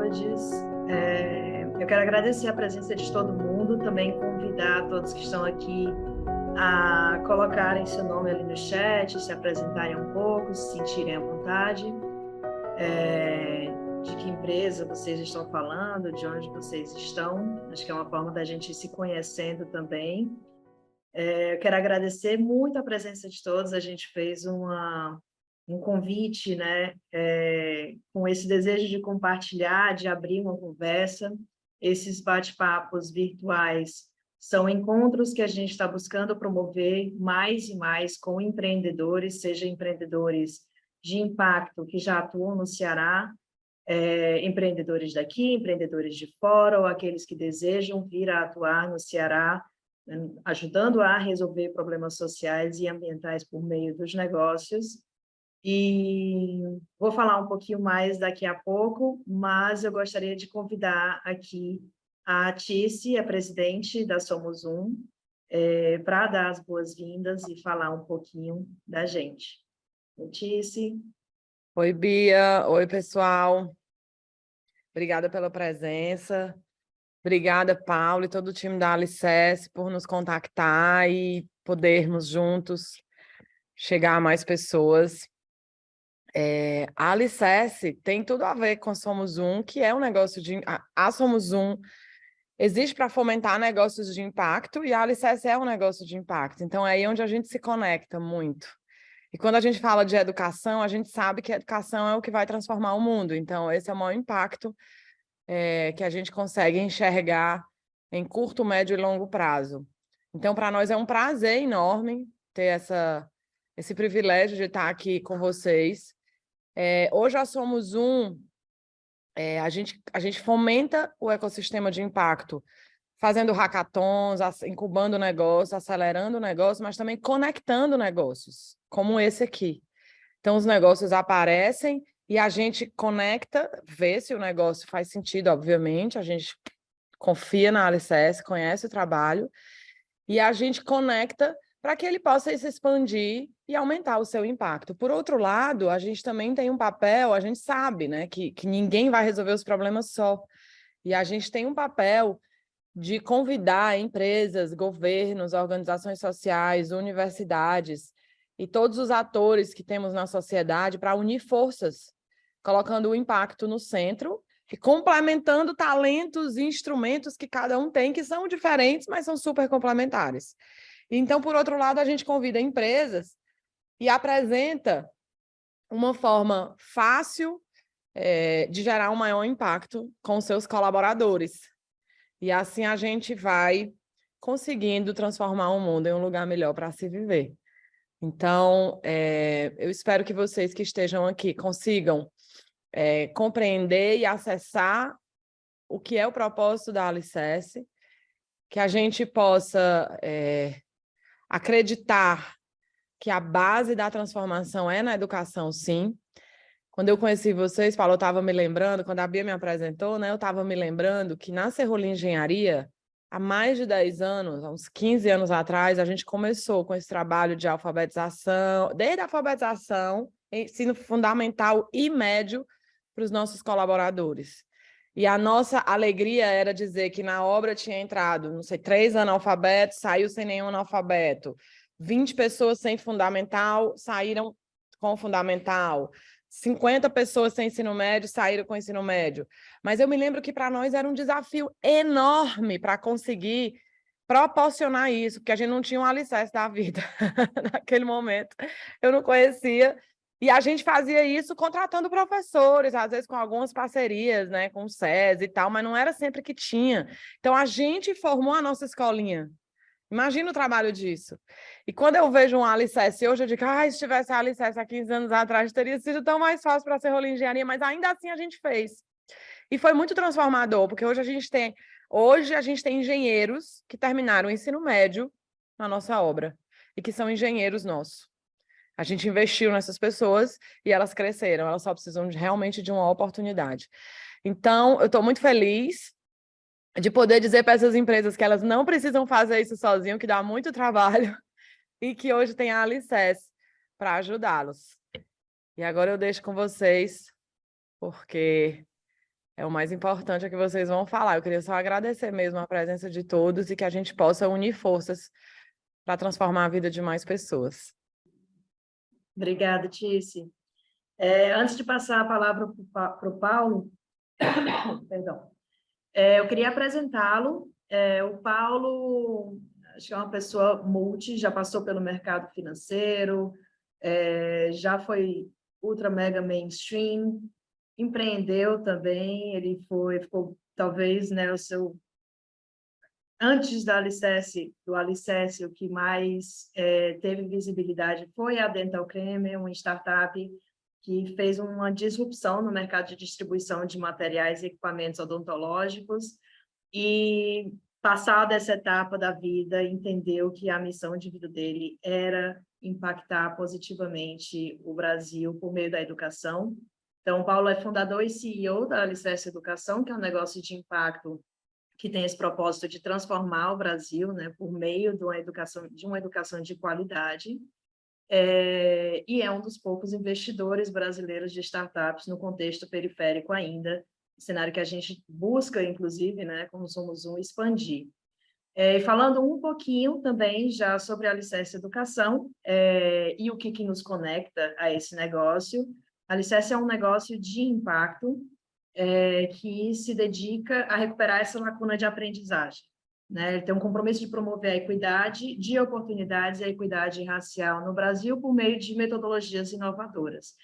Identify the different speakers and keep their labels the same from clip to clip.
Speaker 1: todos. Eu quero agradecer a presença de todo mundo, também convidar todos que estão aqui a colocarem seu nome ali no chat, se apresentarem um pouco, se sentirem à vontade, de que empresa vocês estão falando, de onde vocês estão. Acho que é uma forma da gente ir se conhecendo também. Eu quero agradecer muito a presença de todos. A gente fez um convite, né, com esse desejo de compartilhar, de abrir uma conversa. Esses bate-papos virtuais são encontros que a gente está buscando promover mais e mais com empreendedores, seja empreendedores de impacto que já atuam no Ceará, empreendedores daqui, empreendedores de fora, ou aqueles que desejam vir a atuar no Ceará, ajudando a resolver problemas sociais e ambientais por meio dos negócios. E vou falar um pouquinho mais daqui a pouco, mas eu gostaria de convidar aqui a Tice, a presidente da Somos Um, para dar as boas-vindas e falar um pouquinho da gente. Tice.
Speaker 2: Oi, Bia. Oi, pessoal. Obrigada pela presença. Obrigada, Paulo e todo o time da Alicerce por nos contactar e podermos juntos chegar a mais pessoas. A Alicerce tem tudo a ver com Somos Um, que é um negócio de... A Somos Um existe para fomentar negócios de impacto e a Alicerce é um negócio de impacto. Então, é aí onde a gente se conecta muito. E quando a gente fala de educação, a gente sabe que a educação é o que vai transformar o mundo. Então, esse é o maior impacto que a gente consegue enxergar em curto, médio e longo prazo. Então, para nós é um prazer enorme ter esse privilégio de estar aqui com vocês. Hoje nós somos a gente fomenta o ecossistema de impacto, fazendo hackathons, incubando negócios, acelerando negócios, mas também conectando negócios, como esse aqui. Então, os negócios aparecem e a gente conecta, vê se o negócio faz sentido, obviamente, a gente confia na Alicerce, conhece o trabalho, e a gente conecta para que ele possa se expandir e aumentar o seu impacto. Por outro lado, a gente também tem um papel, a gente sabe, né, que ninguém vai resolver os problemas só, e a gente tem um papel de convidar empresas, governos, organizações sociais, universidades e todos os atores que temos na sociedade para unir forças, colocando o impacto no centro e complementando talentos e instrumentos que cada um tem, que são diferentes, mas são super complementares. Então, por outro lado, a gente convida empresas e apresenta uma forma fácil de gerar um maior impacto com seus colaboradores. E assim a gente vai conseguindo transformar o mundo em um lugar melhor para se viver. Então, eu espero que vocês que estejam aqui consigam compreender e acessar o que é o propósito da Alicerce, que a gente possa acreditar que a base da transformação é na educação, sim. Quando eu conheci vocês, Paulo, eu estava me lembrando, quando a Bia me apresentou, né, eu estava me lembrando que na Serrolim Engenharia, há mais de 10 anos, há uns 15 anos atrás, a gente começou com esse trabalho de alfabetização, desde a alfabetização, ensino fundamental e médio para os nossos colaboradores. E a nossa alegria era dizer que na obra tinha entrado, não sei, 3 analfabetos, saiu sem nenhum analfabeto. 20 pessoas sem fundamental, saíram com fundamental. 50 pessoas sem ensino médio saíram com ensino médio. Mas eu me lembro que para nós era um desafio enorme para conseguir proporcionar isso, porque a gente não tinha um alicerce da vida naquele momento. Eu não conhecia. E a gente fazia isso contratando professores, às vezes com algumas parcerias, né, com o SES e tal, mas não era sempre que tinha. Então, a gente formou a nossa escolinha. Imagina o trabalho disso. E quando eu vejo um alicerce hoje, eu digo, se tivesse a alicerce há 15 anos atrás, teria sido tão mais fácil para ser Serrolim Engenharia, mas ainda assim a gente fez. E foi muito transformador, porque hoje a gente tem engenheiros que terminaram o ensino médio na nossa obra, e que são engenheiros nossos. A gente investiu nessas pessoas e elas cresceram, elas só precisam realmente de uma oportunidade. Então, eu estou muito feliz de poder dizer para essas empresas que elas não precisam fazer isso sozinho, que dá muito trabalho, e que hoje tem a Alicerce para ajudá-los. E agora eu deixo com vocês, porque É o mais importante é que vocês vão falar. Eu queria só agradecer mesmo a presença de todos e que a gente possa unir forças para transformar a vida de mais pessoas.
Speaker 1: Obrigada, Tice. Antes de passar a palavra para o Paulo, perdão, eu queria apresentá-lo. O Paulo, acho que é uma pessoa multi, já passou pelo mercado financeiro, já foi ultra mega mainstream, empreendeu também, ele ficou talvez, né, antes do Alicerce, o que mais teve visibilidade foi a Dental Creme, uma startup que fez uma disrupção no mercado de distribuição de materiais e equipamentos odontológicos, e, passada essa etapa da vida, entendeu que a missão de vida dele era impactar positivamente o Brasil por meio da educação. Então, o Paulo é fundador e CEO da Alicerce Educação, que é um negócio de impacto que tem esse propósito de transformar o Brasil, né, por meio de uma educação de qualidade. E é um dos poucos investidores brasileiros de startups no contexto periférico ainda, cenário que a gente busca, inclusive, né, como Somos Um, expandir. Falando um pouquinho também já sobre a Alicerce Educação e o que nos conecta a esse negócio. A Alicerce é um negócio de impacto que se dedica a recuperar essa lacuna de aprendizagem, né? Ele tem um compromisso de promover a equidade de oportunidades e a equidade racial no Brasil por meio de metodologias inovadoras.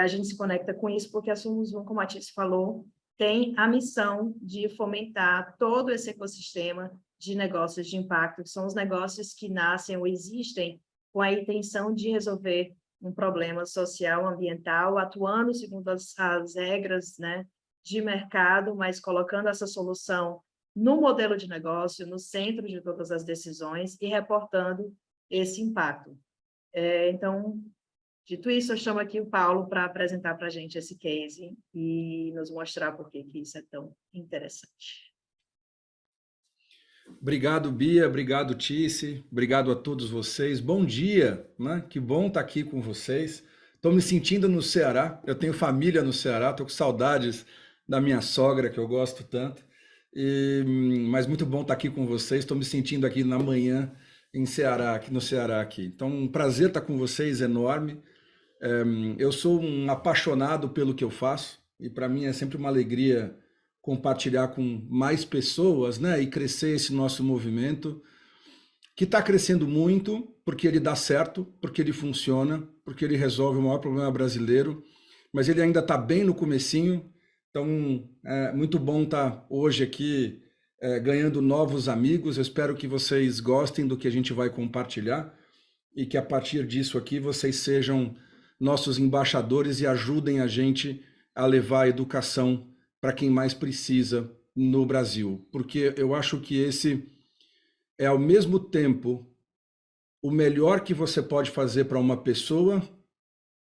Speaker 1: A gente se conecta com isso porque a Somos Um, como a Tice falou, tem a missão de fomentar todo esse ecossistema de negócios de impacto, que são os negócios que nascem ou existem com a intenção de resolver um problema social, ambiental, atuando segundo as regras, né, de mercado, mas colocando essa solução no modelo de negócio, no centro de todas as decisões e reportando esse impacto. Então, dito isso, eu chamo aqui o Paulo para apresentar para a gente esse case e nos mostrar por que isso é tão interessante.
Speaker 3: Obrigado, Bia, obrigado, Tice, obrigado a todos vocês. Bom dia, né? Que bom estar aqui com vocês. Estou me sentindo no Ceará, eu tenho família no Ceará, estou com saudades da minha sogra, que eu gosto tanto, mas muito bom estar aqui com vocês. Estou me sentindo aqui na manhã em Ceará, aqui no Ceará aqui. Então, um prazer estar com vocês, enorme. Eu sou um apaixonado pelo que eu faço e para mim é sempre uma alegria compartilhar com mais pessoas, né, e crescer esse nosso movimento, que está crescendo muito, porque ele dá certo, porque ele funciona, porque ele resolve o maior problema brasileiro, mas ele ainda está bem no comecinho. Então, é muito bom estar hoje aqui ganhando novos amigos. Eu espero que vocês gostem do que a gente vai compartilhar e que a partir disso aqui vocês sejam nossos embaixadores e ajudem a gente a levar a educação para quem mais precisa no Brasil, porque eu acho que esse é ao mesmo tempo o melhor que você pode fazer para uma pessoa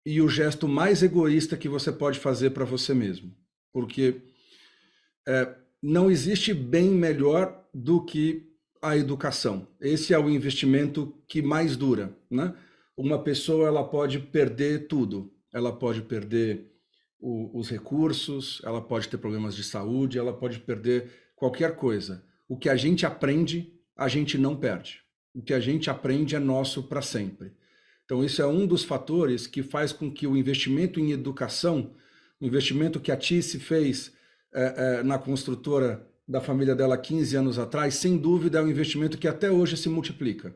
Speaker 3: e o gesto mais egoísta que você pode fazer para você mesmo, porque não existe bem melhor do que a educação. Esse é o investimento que mais dura, né? Uma pessoa, ela pode perder tudo, ela pode perder os recursos, ela pode ter problemas de saúde, ela pode perder qualquer coisa. O que a gente aprende, a gente não perde. O que a gente aprende é nosso para sempre. Então, isso é um dos fatores que faz com que o investimento em educação, o investimento que a Tice fez na construtora da família dela 15 anos atrás, sem dúvida é um investimento que até hoje se multiplica.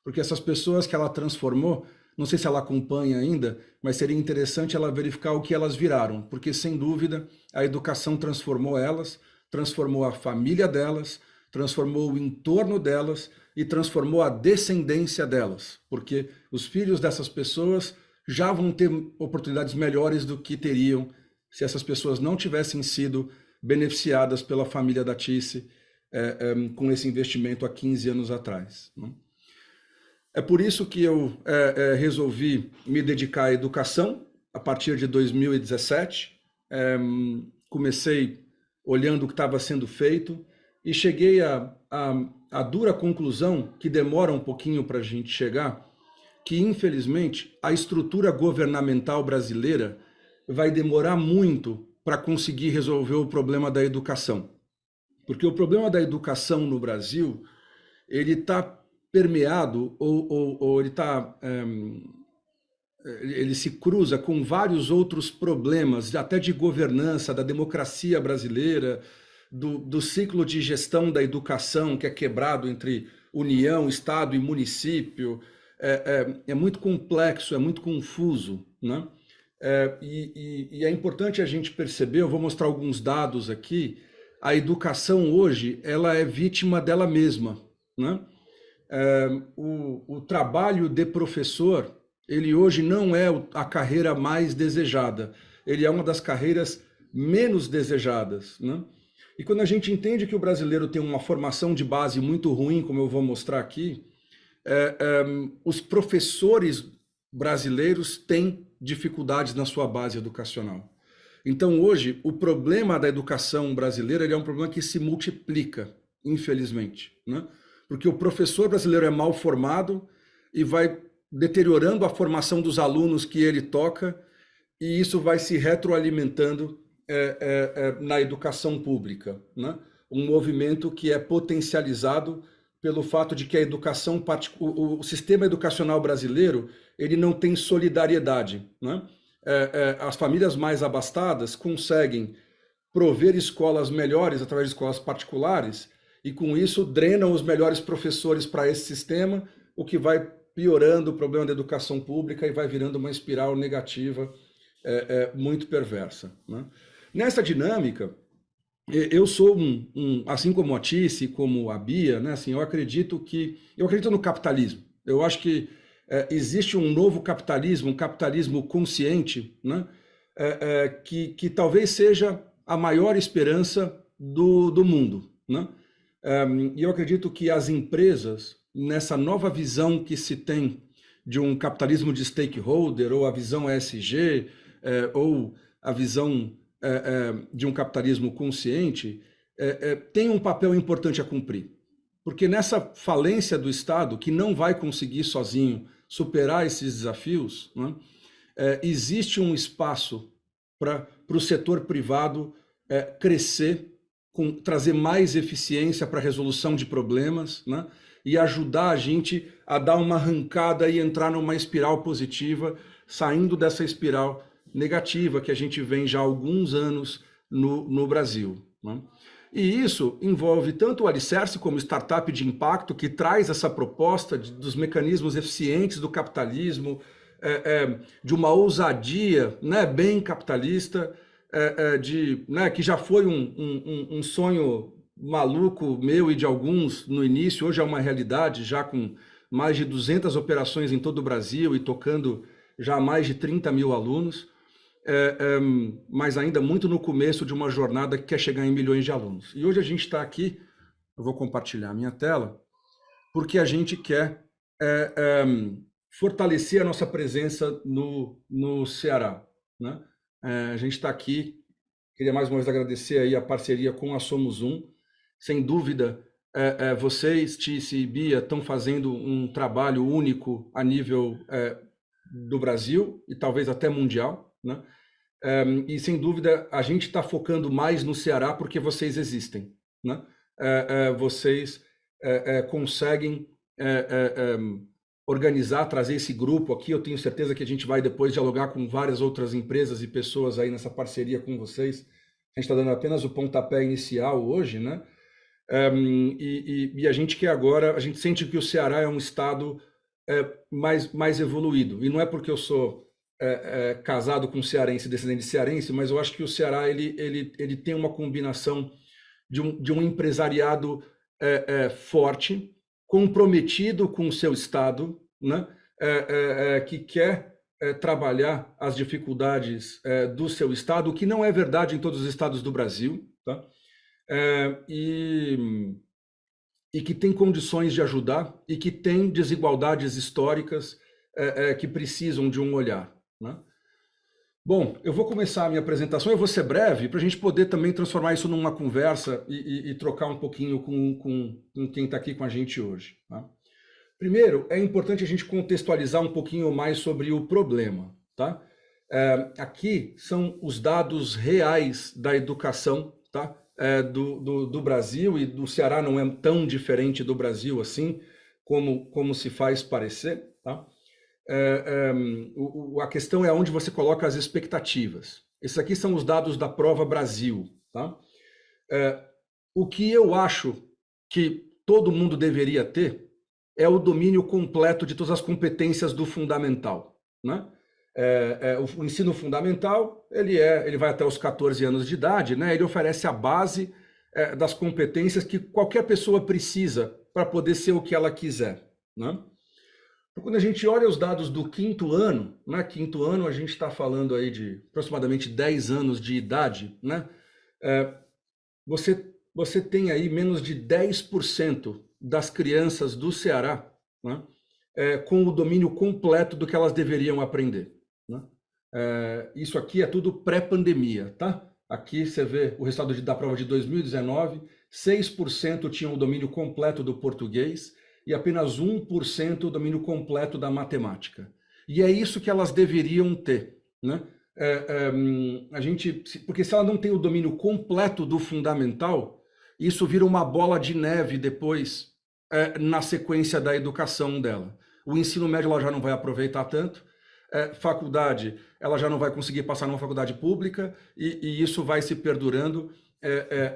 Speaker 3: Porque essas pessoas que ela transformou, não sei se ela acompanha ainda, mas seria interessante ela verificar o que elas viraram, porque sem dúvida a educação transformou elas, transformou a família delas, transformou o entorno delas e transformou a descendência delas, porque os filhos dessas pessoas já vão ter oportunidades melhores do que teriam se essas pessoas não tivessem sido beneficiadas pela família da Tice com esse investimento há 15 anos atrás. É por isso que eu resolvi me dedicar à educação a partir de 2017. Comecei olhando o que estava sendo feito e cheguei à dura conclusão, que demora um pouquinho para a gente chegar, que infelizmente a estrutura governamental brasileira vai demorar muito para conseguir resolver o problema da educação. Porque o problema da educação no Brasil, ele está permeado, ou ele se cruza com vários outros problemas, até de governança, da democracia brasileira, do ciclo de gestão da educação, que é quebrado entre União, Estado e município. É muito complexo, é muito confuso, né? E é importante a gente perceber, eu vou mostrar alguns dados aqui, a educação hoje, ela é vítima dela mesma, né? O trabalho de professor, ele hoje não é a carreira mais desejada, ele é uma das carreiras menos desejadas, né? E quando a gente entende que o brasileiro tem uma formação de base muito ruim, como eu vou mostrar aqui, os professores brasileiros têm dificuldades na sua base educacional. Então, hoje, o problema da educação brasileira ele é um problema que se multiplica, infelizmente, né? Porque o professor brasileiro é mal formado e vai deteriorando a formação dos alunos que ele toca, e isso vai se retroalimentando na educação pública, né? Um movimento que é potencializado pelo fato de que a educação, o sistema educacional brasileiro, ele não tem solidariedade, né? As famílias mais abastadas conseguem prover escolas melhores através de escolas particulares e, com isso, drenam os melhores professores para esse sistema, o que vai piorando o problema da educação pública e vai virando uma espiral negativa muito perversa, né? Nessa dinâmica, eu sou assim como a Tice, como a Bia, né? Assim, eu acredito no capitalismo. Eu acho que existe um novo capitalismo, um capitalismo consciente, né? Que talvez seja a maior esperança do mundo, né? E eu acredito que as empresas, nessa nova visão que se tem de um capitalismo de stakeholder, ou a visão ESG, ou a visão de um capitalismo consciente, tem um papel importante a cumprir. Porque nessa falência do Estado, que não vai conseguir sozinho superar esses desafios, né, existe um espaço para o setor privado crescer, trazer mais eficiência para a resolução de problemas, né, e ajudar a gente a dar uma arrancada e entrar numa espiral positiva, saindo dessa espiral negativa que a gente vem já há alguns anos no Brasil, né? E isso envolve tanto o Alicerce como startup de impacto, que traz essa proposta dos mecanismos eficientes do capitalismo, de uma ousadia, né, bem capitalista, né, que já foi um sonho maluco meu e de alguns no início, hoje é uma realidade, já com mais de 200 operações em todo o Brasil e tocando já mais de 30 mil alunos. Mas ainda muito no começo de uma jornada que quer chegar em milhões de alunos. E hoje a gente está aqui, eu vou compartilhar a minha tela, porque a gente quer fortalecer a nossa presença no Ceará, né? A gente está aqui, queria mais uma vez agradecer aí a parceria com a Somos Um. Sem dúvida, vocês, Tice e Bia, estão fazendo um trabalho único a nível do Brasil e talvez até mundial, né? E sem dúvida a gente está focando mais no Ceará porque vocês existem, né? Vocês conseguem organizar, trazer esse grupo aqui. Eu tenho certeza que a gente vai depois dialogar com várias outras empresas e pessoas aí nessa parceria com vocês. A gente está dando apenas o pontapé inicial hoje, né? E a gente quer agora, a gente sente que o Ceará é um estado mais evoluído, e não é porque eu sou casado com cearense, descendente de cearense, mas eu acho que o Ceará ele tem uma combinação de um empresariado forte, comprometido com o seu estado, né? Que quer trabalhar as dificuldades do seu estado, o que não é verdade em todos os estados do Brasil, tá? E que tem condições de ajudar e que tem desigualdades históricas que precisam de um olhar, né? Bom, eu vou começar a minha apresentação, eu vou ser breve, para a gente poder também transformar isso numa conversa e trocar um pouquinho com quem está aqui com a gente hoje, tá? Primeiro, é importante a gente contextualizar um pouquinho mais sobre o problema, tá? Aqui são os dados reais da educação, tá? Do Brasil, e do Ceará não é tão diferente do Brasil assim, como se faz parecer, tá? A questão é onde você coloca as expectativas. Esses aqui são os dados da Prova Brasil, tá? O que eu acho que todo mundo deveria ter é o domínio completo de todas as competências do fundamental, né? O ensino fundamental, ele vai até os 14 anos de idade, né? Ele oferece a base das competências que qualquer pessoa precisa para poder ser o que ela quiser, né? Então, quando a gente olha os dados do quinto ano, né? Quinto ano a gente está falando aí de aproximadamente 10 anos de idade, né? Você tem aí menos de 10% das crianças do Ceará, né, com o domínio completo do que elas deveriam aprender, né? Isso aqui é tudo pré-pandemia, tá? Aqui você vê o resultado da prova de 2019, 6% tinham o domínio completo do português e apenas 1% o domínio completo da matemática. E é isso que elas deveriam ter, né? Porque se ela não tem o domínio completo do fundamental, isso vira uma bola de neve depois, na sequência da educação dela. O ensino médio ela já não vai aproveitar tanto, faculdade ela já não vai conseguir passar numa faculdade pública, e isso vai se perdurando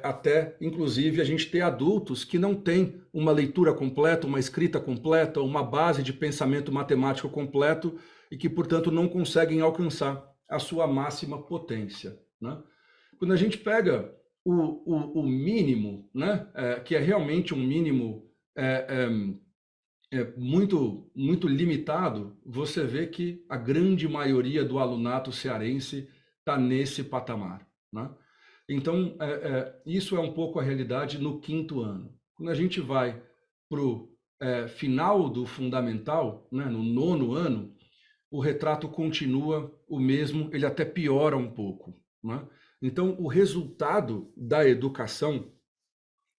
Speaker 3: até, inclusive, a gente ter adultos que não têm uma leitura completa, uma escrita completa, uma base de pensamento matemático completo e que, portanto, não conseguem alcançar a sua máxima potência, né? Quando a gente pega o mínimo, né, que é realmente um mínimo muito, muito limitado, você vê que a grande maioria do alunato cearense está nesse patamar, né? Então, isso é um pouco a realidade no quinto ano. Quando a gente vai para o final do fundamental, né, no nono ano, o retrato continua o mesmo, ele até piora um pouco, né? Então, o resultado da educação,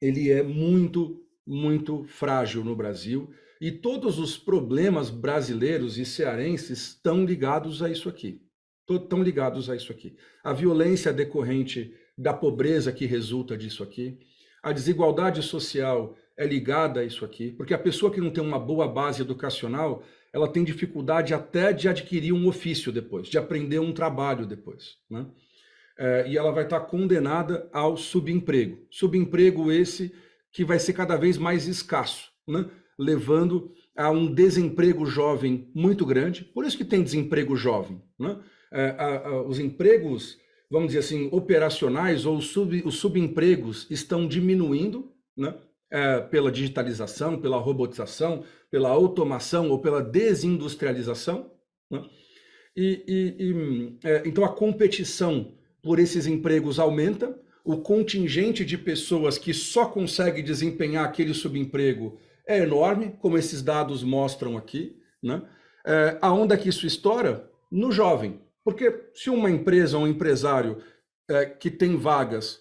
Speaker 3: ele é muito, muito frágil no Brasil, e todos os problemas brasileiros e cearenses estão ligados a isso aqui. Estão ligados a isso aqui. A violência decorrente da pobreza que resulta disso aqui, a desigualdade social é ligada a isso aqui, porque a pessoa que não tem uma boa base educacional, ela tem dificuldade até de adquirir um ofício depois, de aprender um trabalho depois, né? E ela vai estar condenada ao subemprego. Subemprego esse que vai ser cada vez mais escasso, né? Levando a um desemprego jovem muito grande. Por isso que tem desemprego jovem, né? Os empregos, vamos dizer assim, operacionais ou os subempregos estão diminuindo, né? Pela digitalização, pela robotização, pela automação ou pela desindustrialização, né? Então a competição por esses empregos aumenta, o contingente de pessoas que só consegue desempenhar aquele subemprego é enorme, como esses dados mostram aqui, né? Aonde que isso estoura? No jovem. Porque se uma empresa ou um empresário que tem vagas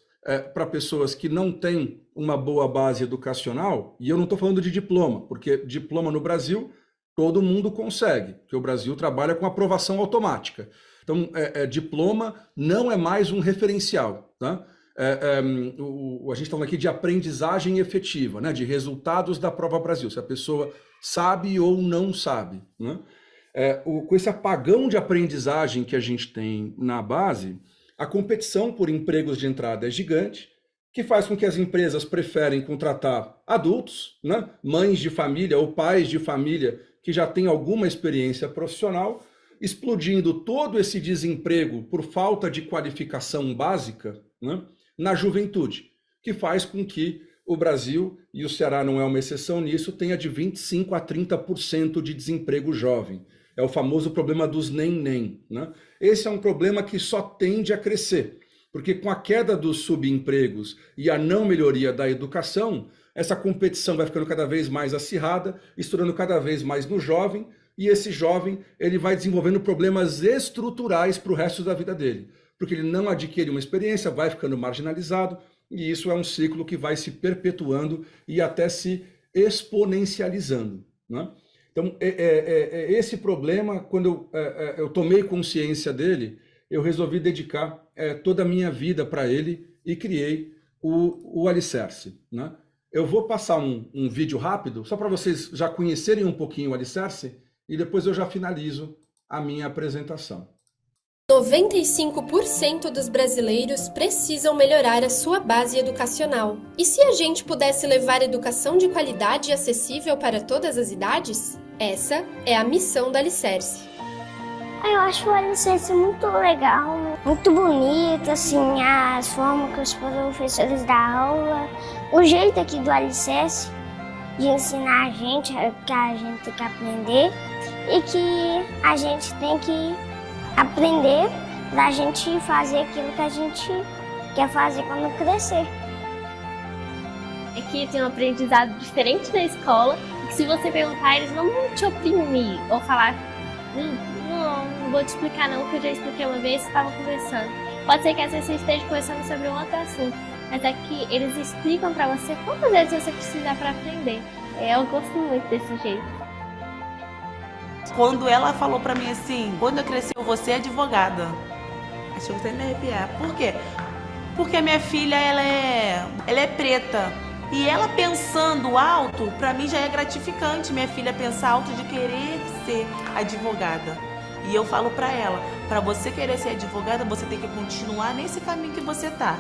Speaker 3: para pessoas que não têm uma boa base educacional, e eu não estou falando de diploma, porque diploma no Brasil todo mundo consegue, porque o Brasil trabalha com aprovação automática. Então, diploma não é mais um referencial, tá? A gente está falando aqui de aprendizagem efetiva, né? De resultados da Prova Brasil, se a pessoa sabe ou não sabe, né? Com esse apagão de aprendizagem que a gente tem na base, a competição por empregos de entrada é gigante, que faz com que as empresas preferem contratar adultos, né? Mães de família ou pais de família que já têm alguma experiência profissional, explodindo todo esse desemprego por falta de qualificação básica, né, na juventude, que faz com que o Brasil, e o Ceará não é uma exceção nisso, tenha de 25% a 30% de desemprego jovem. É o famoso problema dos nem-nem, né? Esse é um problema que só tende a crescer, porque com a queda dos subempregos e a não melhoria da educação, essa competição vai ficando cada vez mais acirrada, estourando cada vez mais no jovem, e esse jovem ele vai desenvolvendo problemas estruturais para o resto da vida dele, porque ele não adquire uma experiência, vai ficando marginalizado, e isso é um ciclo que vai se perpetuando e até se exponencializando, né? Então, esse problema, quando eu tomei consciência dele, eu resolvi dedicar toda a minha vida para ele e criei o Alicerce, né? Eu vou passar um vídeo rápido, só para vocês já conhecerem um pouquinho o Alicerce, e depois eu já finalizo a minha apresentação.
Speaker 4: 95% dos brasileiros precisam melhorar a sua base educacional. E se a gente pudesse levar educação de qualidade e acessível para todas as idades? Essa é a missão do Alicerce.
Speaker 5: Eu acho o Alicerce muito legal, muito bonito, assim, as formas que os professores dão aula, o jeito aqui do Alicerce de ensinar a gente, que a gente tem que aprender e que a gente tem que aprender pra gente fazer aquilo que a gente quer fazer quando crescer.
Speaker 6: Aqui tem um aprendizado diferente da escola, que se você perguntar, eles não vão te oprimir ou falar não vou te explicar não, que eu já expliquei uma vez, estava conversando. Pode ser que às vezes você esteja conversando sobre um outro assunto, mas aqui eles explicam pra você quantas vezes você precisar para aprender. Eu gosto muito desse jeito.
Speaker 7: Quando ela falou pra mim assim, quando eu crescer eu vou ser advogada, acho que eu vou até me arrepiar. Por quê? Porque a minha filha, ela é preta. E ela pensando alto, pra mim já é gratificante minha filha pensar alto de querer ser advogada. E eu falo pra ela, pra você querer ser advogada, você tem que continuar nesse caminho que você tá.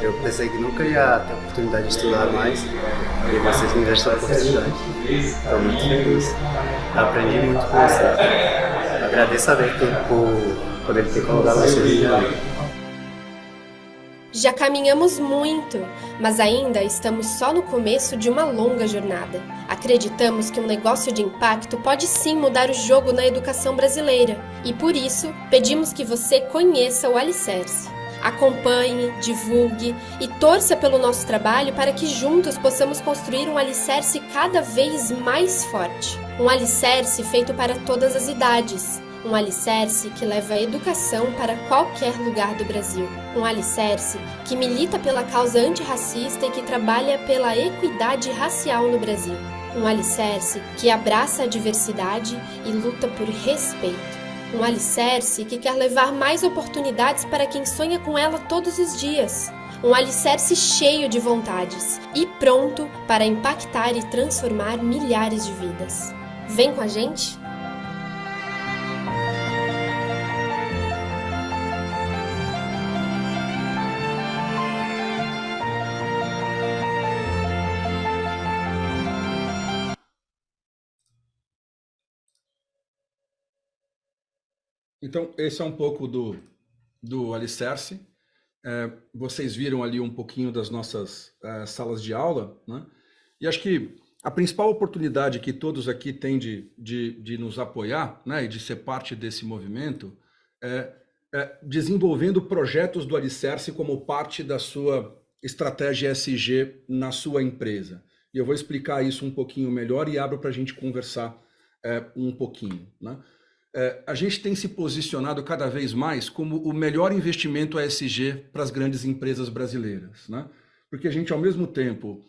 Speaker 8: Eu pensei que nunca ia ter a oportunidade de estudar mais e vocês me deram essa oportunidade. Estou muito feliz. Aprendi muito com vocês. Agradeço a Deus por poder ter colocado vocês em minha vida.
Speaker 4: Já caminhamos muito, mas ainda estamos só no começo de uma longa jornada. Acreditamos que um negócio de impacto pode sim mudar o jogo na educação brasileira e, por isso, pedimos que você conheça o Alicerce. Acompanhe, divulgue e torça pelo nosso trabalho para que juntos possamos construir um alicerce cada vez mais forte. Um alicerce feito para todas as idades. Um alicerce que leva a educação para qualquer lugar do Brasil. Um alicerce que milita pela causa antirracista e que trabalha pela equidade racial no Brasil. Um alicerce que abraça a diversidade e luta por respeito. Um alicerce que quer levar mais oportunidades para quem sonha com ela todos os dias. Um alicerce cheio de vontades e pronto para impactar e transformar milhares de vidas. Vem com a gente?
Speaker 3: Então, esse é um pouco do Alicerce. Vocês viram ali um pouquinho das nossas salas de aula, né? E acho que a principal oportunidade que todos aqui têm de nos apoiar, né, e de ser parte desse movimento é desenvolvendo projetos do Alicerce como parte da sua estratégia ESG na sua empresa. E eu vou explicar isso um pouquinho melhor e abro para a gente conversar um pouquinho, né? A gente tem se posicionado cada vez mais como o melhor investimento ESG para as grandes empresas brasileiras, né? Porque a gente, ao mesmo tempo,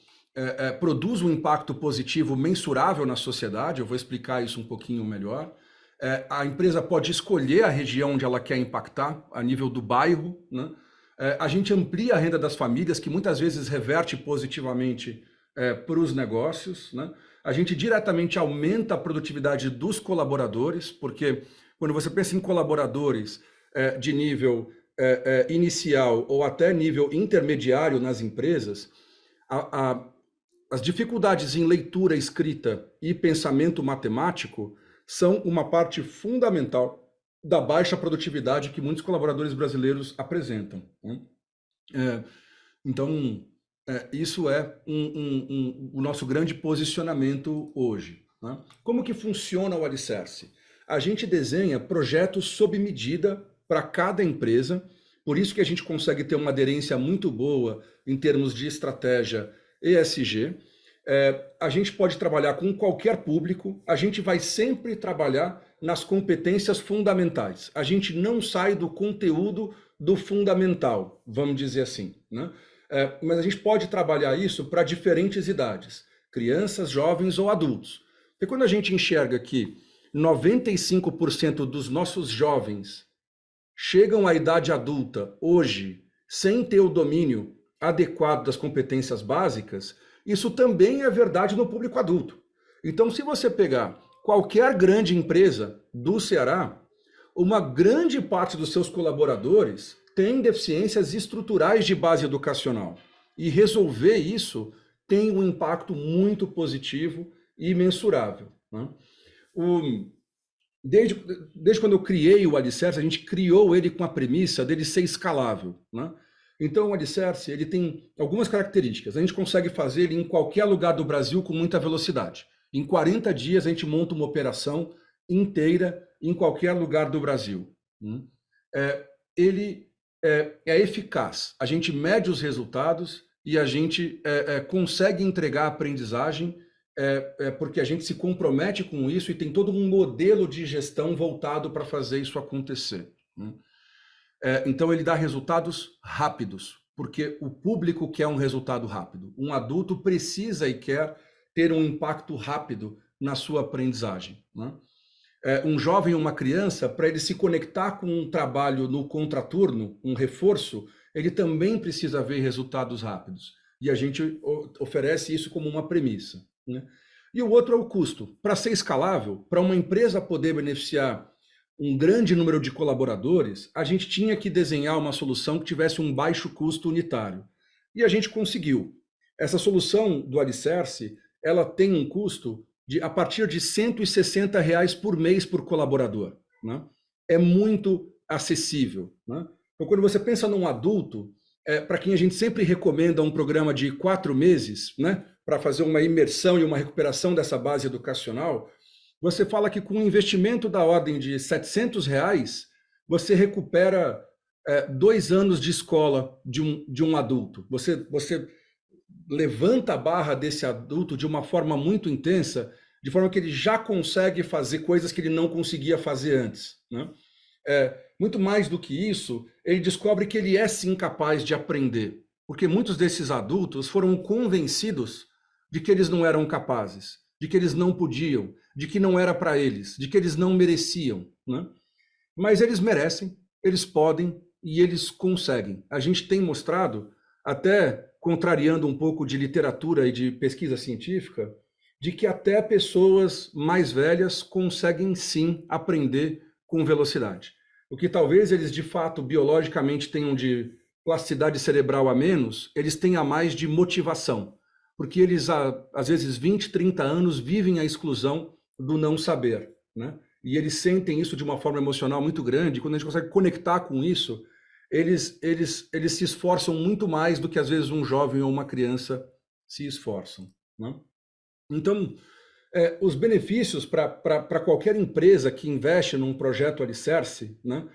Speaker 3: produz um impacto positivo mensurável na sociedade, eu vou explicar isso um pouquinho melhor. A empresa pode escolher a região onde ela quer impactar, a nível do bairro, né? A gente amplia a renda das famílias, que muitas vezes reverte positivamente para os negócios, né? A gente diretamente aumenta a produtividade dos colaboradores, porque quando você pensa em colaboradores de nível inicial ou até nível intermediário nas empresas, as dificuldades em leitura, escrita e pensamento matemático são uma parte fundamental da baixa produtividade que muitos colaboradores brasileiros apresentam, né? Então, isso é o nosso grande posicionamento hoje, né? Como que funciona o Alicerce? A gente desenha projetos sob medida para cada empresa, por isso que a gente consegue ter uma aderência muito boa em termos de estratégia ESG. A gente pode trabalhar com qualquer público, a gente vai sempre trabalhar nas competências fundamentais. A gente não sai do conteúdo do fundamental, vamos dizer assim, né? Mas a gente pode trabalhar isso para diferentes idades, crianças, jovens ou adultos. E quando a gente enxerga que 95% dos nossos jovens chegam à idade adulta hoje sem ter o domínio adequado das competências básicas, isso também é verdade no público adulto. Então, se você pegar qualquer grande empresa do Ceará, uma grande parte dos seus colaboradores tem deficiências estruturais de base educacional. E resolver isso tem um impacto muito positivo e mensurável, né? Desde quando eu criei o Alicerce, a gente criou ele com a premissa dele ser escalável, né? Então, o Alicerce ele tem algumas características. A gente consegue fazer ele em qualquer lugar do Brasil com muita velocidade. Em 40 dias, a gente monta uma operação inteira em qualquer lugar do Brasil. Ele é eficaz. A gente mede os resultados e a gente consegue entregar a aprendizagem porque a gente se compromete com isso e tem todo um modelo de gestão voltado para fazer isso acontecer. Então, ele dá resultados rápidos, porque o público quer um resultado rápido. Um adulto precisa e quer ter um impacto rápido na sua aprendizagem, né? Um jovem ou uma criança, para ele se conectar com um trabalho no contraturno, um reforço, ele também precisa ver resultados rápidos. E a gente oferece isso como uma premissa, né? E o outro é o custo. Para ser escalável, para uma empresa poder beneficiar um grande número de colaboradores, a gente tinha que desenhar uma solução que tivesse um baixo custo unitário. E a gente conseguiu. Essa solução do Alicerce, ela tem um custo a partir de R$ 160 por mês por colaborador, né? É muito acessível, né? Então, quando você pensa num adulto, para quem a gente sempre recomenda um programa de 4 meses, né, para fazer uma imersão e uma recuperação dessa base educacional, você fala que com um investimento da ordem de R$ 700, você recupera 2 anos de escola de um adulto. Você levanta a barra desse adulto de uma forma muito intensa, de forma que ele já consegue fazer coisas que ele não conseguia fazer antes, né? Muito mais do que isso, ele descobre que ele é sim capaz de aprender, porque muitos desses adultos foram convencidos de que eles não eram capazes, de que eles não podiam, de que não era para eles, de que eles não mereciam, né? Mas eles merecem, eles podem e eles conseguem. A gente tem mostrado, até contrariando um pouco de literatura e de pesquisa científica, de que até pessoas mais velhas conseguem sim aprender com velocidade. O que talvez eles de fato biologicamente tenham de plasticidade cerebral a menos, eles têm a mais de motivação, porque eles às vezes 20, 30 anos vivem a exclusão do não saber, né? E eles sentem isso de uma forma emocional muito grande. Quando a gente consegue conectar com isso, eles se esforçam muito mais do que às vezes um jovem ou uma criança se esforçam, né? Então, os benefícios para qualquer empresa que investe num projeto Alicerce, né,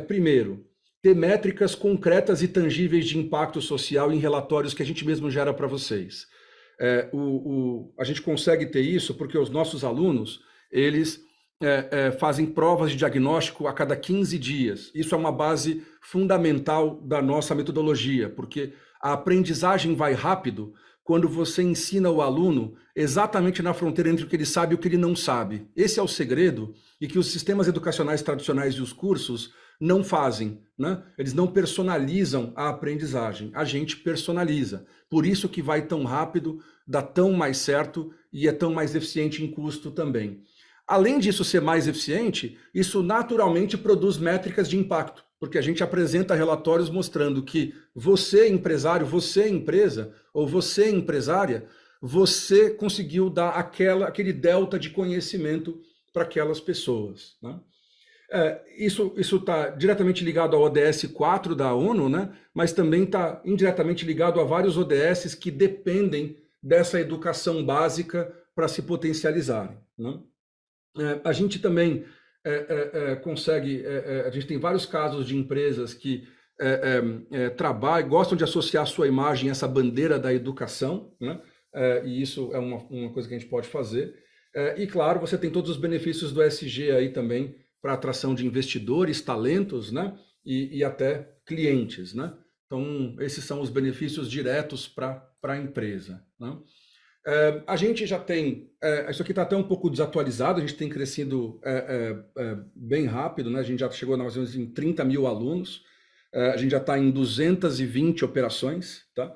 Speaker 3: primeiro, ter métricas concretas e tangíveis de impacto social em relatórios que a gente mesmo gera para vocês. A gente consegue ter isso porque os nossos alunos, eles fazem provas de diagnóstico a cada 15 dias. Isso é uma base fundamental da nossa metodologia, porque a aprendizagem vai rápido quando você ensina o aluno exatamente na fronteira entre o que ele sabe e o que ele não sabe. Esse é o segredo e que os sistemas educacionais tradicionais e os cursos não fazem, né? Eles não personalizam a aprendizagem, a gente personaliza. Por isso que vai tão rápido, dá tão mais certo e é tão mais eficiente em custo também. Além disso ser mais eficiente, isso naturalmente produz métricas de impacto, porque a gente apresenta relatórios mostrando que você, empresário, você, empresa, ou você, empresária, você conseguiu dar aquele delta de conhecimento para aquelas pessoas, né? Isso está diretamente ligado ao ODS 4 da ONU, né? Mas também está indiretamente ligado a vários ODS que dependem dessa educação básica para se potencializarem, né? A gente também consegue, a gente tem vários casos de empresas que gostam de associar a sua imagem a essa bandeira da educação, né? E isso é uma coisa que a gente pode fazer. E claro, você tem todos os benefícios do ESG aí também para atração de investidores, talentos, né? E até clientes, né? Então, esses são os benefícios diretos para a empresa, né? A gente já tem, isso aqui está até um pouco desatualizado, a gente tem crescido bem rápido, né? A gente já chegou mais ou menos em 30 mil alunos, a gente já está em 220 operações, tá?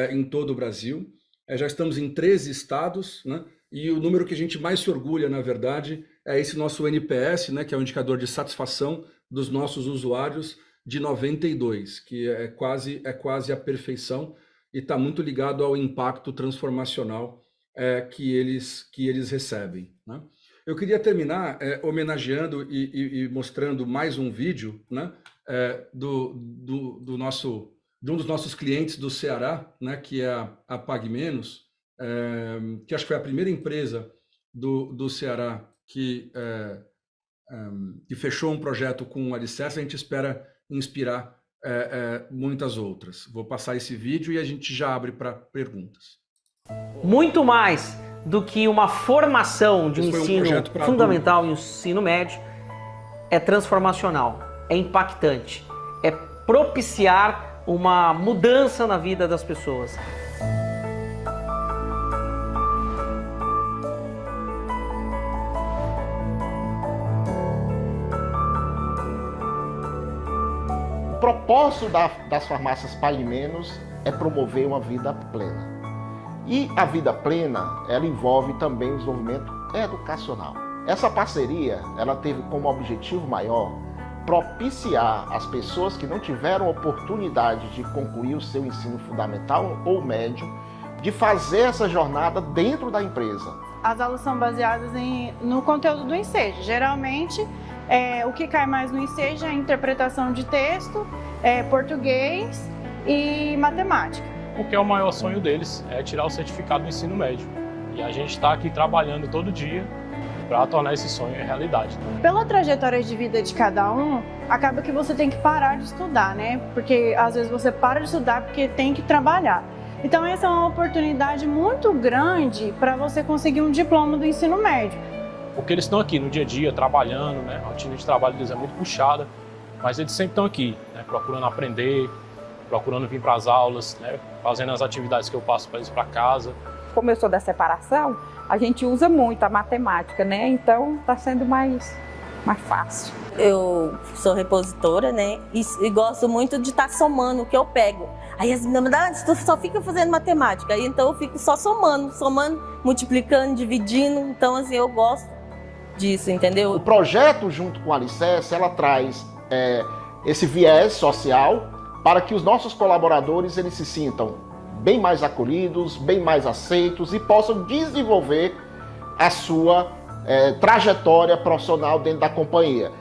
Speaker 3: Em todo o Brasil, já estamos em 13 estados, né? E o número que a gente mais se orgulha, na verdade, é esse nosso NPS, né? Que é o indicador de satisfação dos nossos usuários, de 92, que é quase a perfeição, e está muito ligado ao impacto transformacional que eles recebem, né? Eu queria terminar homenageando e mostrando mais um vídeo, né, de um dos nossos clientes do Ceará, né, que é a PagMenos, que acho que foi a primeira empresa do Ceará que fechou um projeto com o Alicerce. A gente espera inspirar muitas outras. Vou passar esse vídeo e a gente já abre para perguntas.
Speaker 9: Muito mais do que uma formação de um ensino fundamental e um ensino médio, é transformacional, é impactante, é propiciar uma mudança na vida das pessoas.
Speaker 10: O propósito das farmácias PagMenos é promover uma vida plena. E a vida plena, ela envolve também o desenvolvimento educacional. Essa parceria, ela teve como objetivo maior propiciar as pessoas que não tiveram oportunidade de concluir o seu ensino fundamental ou médio, de fazer essa jornada dentro da empresa.
Speaker 11: As aulas são baseadas no conteúdo do Enseja. Geralmente, o que cai mais no Enseja é a interpretação de texto, português e matemática.
Speaker 12: Porque é o maior sonho deles, é tirar o certificado do ensino médio. E a gente está aqui trabalhando todo dia para tornar esse sonho realidade.
Speaker 11: Pela trajetória de vida de cada um, acaba que você tem que parar de estudar, né? Porque às vezes você para de estudar porque tem que trabalhar. Então essa é uma oportunidade muito grande para você conseguir um diploma do ensino médio.
Speaker 12: Porque eles estão aqui no dia a dia, trabalhando, né? A rotina de trabalho deles é muito puxada, mas eles sempre estão aqui, né? Procurando aprender, procurando vir para as aulas, né? Fazendo as atividades que eu passo para eles para casa.
Speaker 13: Como eu sou da separação, a gente usa muito a matemática, né? Então está sendo mais fácil.
Speaker 14: Eu sou repositora, né? E gosto muito de estar somando o que eu pego. Aí as meninas tu só fica fazendo matemática. Aí então eu fico só somando, multiplicando, dividindo. Então assim, eu gosto disso, entendeu?
Speaker 10: O projeto, junto com a Alicerce, ela traz esse viés social para que os nossos colaboradores eles se sintam bem mais acolhidos, bem mais aceitos e possam desenvolver a sua trajetória profissional dentro da companhia,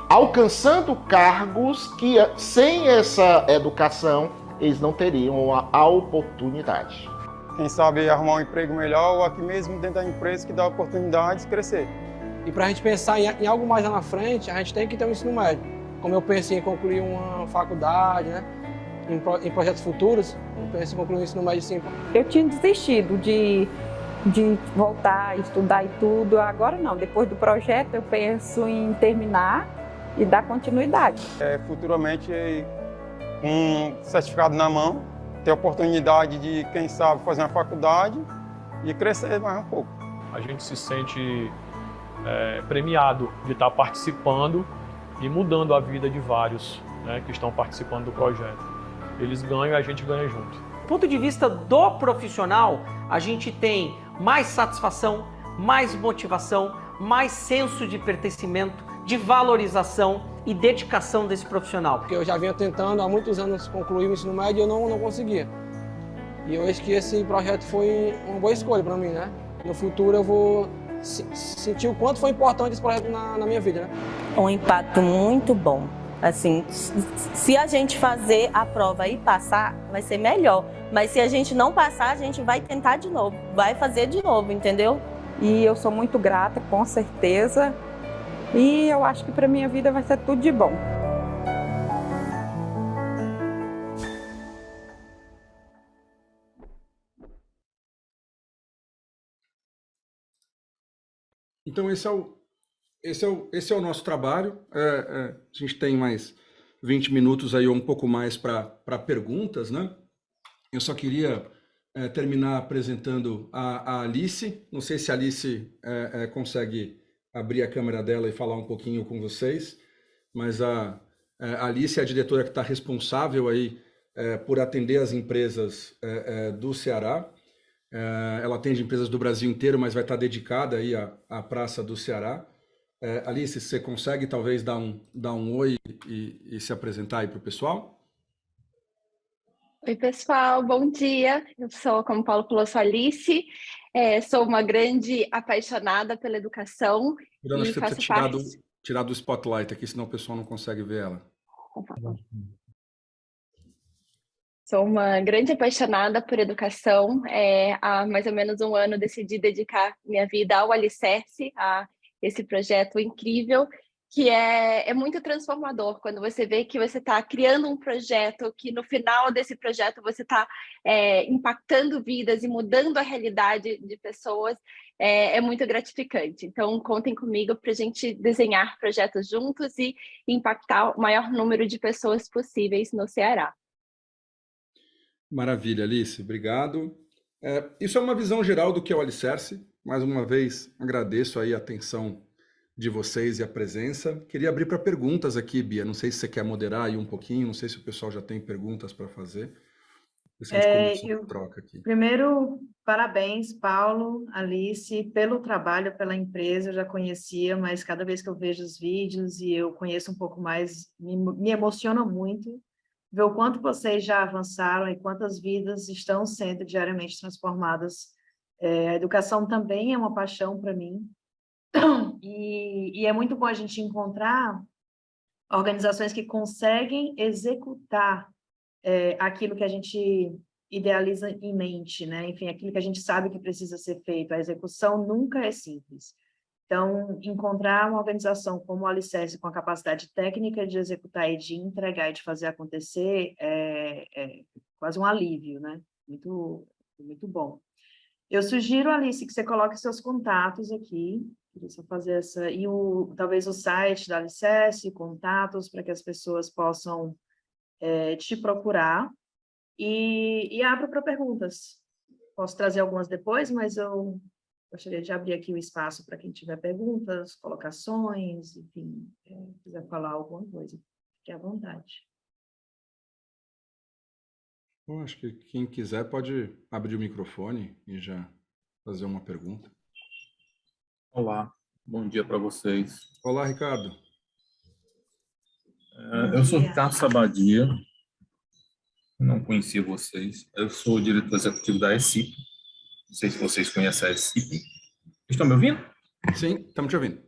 Speaker 10: alcançando cargos que sem essa educação eles não teriam a oportunidade.
Speaker 15: Quem sabe arrumar um emprego melhor ou aqui mesmo dentro da empresa que dá a oportunidade de crescer.
Speaker 16: E para a gente pensar em algo mais lá na frente, a gente tem que ter um ensino médio. Como eu pensei em concluir uma faculdade, né? Em projetos futuros, eu penso em concluir um ensino médio sim.
Speaker 13: Eu tinha desistido de voltar a estudar e tudo, agora não. Depois do projeto eu penso em terminar e dar continuidade.
Speaker 15: Futuramente, um certificado na mão, ter a oportunidade de, quem sabe, fazer uma faculdade e crescer mais um pouco.
Speaker 12: A gente se sente premiado de estar participando e mudando a vida de vários, né, que estão participando do projeto. Eles ganham e a gente ganha junto.
Speaker 9: Do ponto de vista do profissional, a gente tem mais satisfação, mais motivação, mais senso de pertencimento, de valorização e dedicação desse profissional.
Speaker 16: Porque eu já vinha tentando há muitos anos concluir o ensino médio e eu não conseguia. E eu acho que esse projeto foi uma boa escolha para mim, né? No futuro eu vou sentir o quanto foi importante esse projeto na minha vida, né?
Speaker 14: Um impacto muito bom. Assim, se a gente fazer a prova e passar, vai ser melhor. Mas se a gente não passar, a gente vai tentar de novo, vai fazer de novo, entendeu?
Speaker 13: E eu sou muito grata, com certeza. E eu acho que para minha vida vai ser tudo de bom.
Speaker 3: Então esse é o nosso trabalho. A gente tem mais 20 minutos aí ou um pouco mais para perguntas, né? Eu só queria terminar apresentando a Alice. Não sei se a Alice consegue abrir a câmera dela e falar um pouquinho com vocês, mas a Alice é a diretora que está responsável aí por atender as empresas do Ceará. Ela atende empresas do Brasil inteiro, mas vai estar dedicada aí à Praça do Ceará. Alice, você consegue talvez dar um oi e se apresentar aí para o pessoal?
Speaker 17: Oi, pessoal, bom dia. Eu sou, como o Paulo falou, sou Alice, sou uma grande apaixonada pela educação.
Speaker 3: Bruno, acho que você
Speaker 17: faço
Speaker 3: precisa tirar do spotlight aqui, senão o pessoal não consegue ver ela.
Speaker 17: Sou uma grande apaixonada por educação. Há mais ou menos um ano decidi dedicar minha vida ao Alicerce, a esse projeto incrível, que é muito transformador, quando você vê que você está criando um projeto, que no final desse projeto você está impactando vidas e mudando a realidade de pessoas, é muito gratificante. Então, contem comigo para a gente desenhar projetos juntos e impactar o maior número de pessoas possíveis no Ceará.
Speaker 3: Maravilha, Alice, obrigado. Isso é uma visão geral do que é o Alicerce. Mais uma vez, agradeço aí a atenção de vocês e a presença. Queria abrir para perguntas aqui, Bia. Não sei se você quer moderar aí um pouquinho, não sei se o pessoal já tem perguntas para fazer. Troca aqui.
Speaker 1: Primeiro, parabéns, Paulo, Alice, pelo trabalho, pela empresa. Eu já conhecia, mas cada vez que eu vejo os vídeos e eu conheço um pouco mais, me emociona muito ver o quanto vocês já avançaram e quantas vidas estão sendo diariamente transformadas. A educação também é uma paixão para mim. E é muito bom a gente encontrar organizações que conseguem executar aquilo que a gente idealiza em mente, né? Enfim, aquilo que a gente sabe que precisa ser feito. A execução nunca é simples. Então, encontrar uma organização como o Alicerce com a capacidade técnica de executar e de entregar e de fazer acontecer é quase um alívio, né? Muito, muito bom. Eu sugiro, Alice, que você coloque seus contatos aqui. Queria só fazer essa... E talvez o site da Alicerce, contatos, para que as pessoas possam te procurar. E abro para perguntas. Posso trazer algumas depois, mas eu gostaria de abrir aqui o espaço para quem tiver perguntas, colocações, enfim, quiser falar alguma coisa. Fique à vontade.
Speaker 3: Bom, acho que quem quiser pode abrir o microfone e já fazer uma pergunta.
Speaker 18: Olá, bom dia para vocês.
Speaker 3: Olá, Ricardo.
Speaker 18: Eu sou Ricardo Sabadia, não conhecia vocês. Eu sou o diretor executivo da ESIP. Não sei se vocês conhecem a ESIP. Estão me ouvindo?
Speaker 3: Sim, estamos te ouvindo.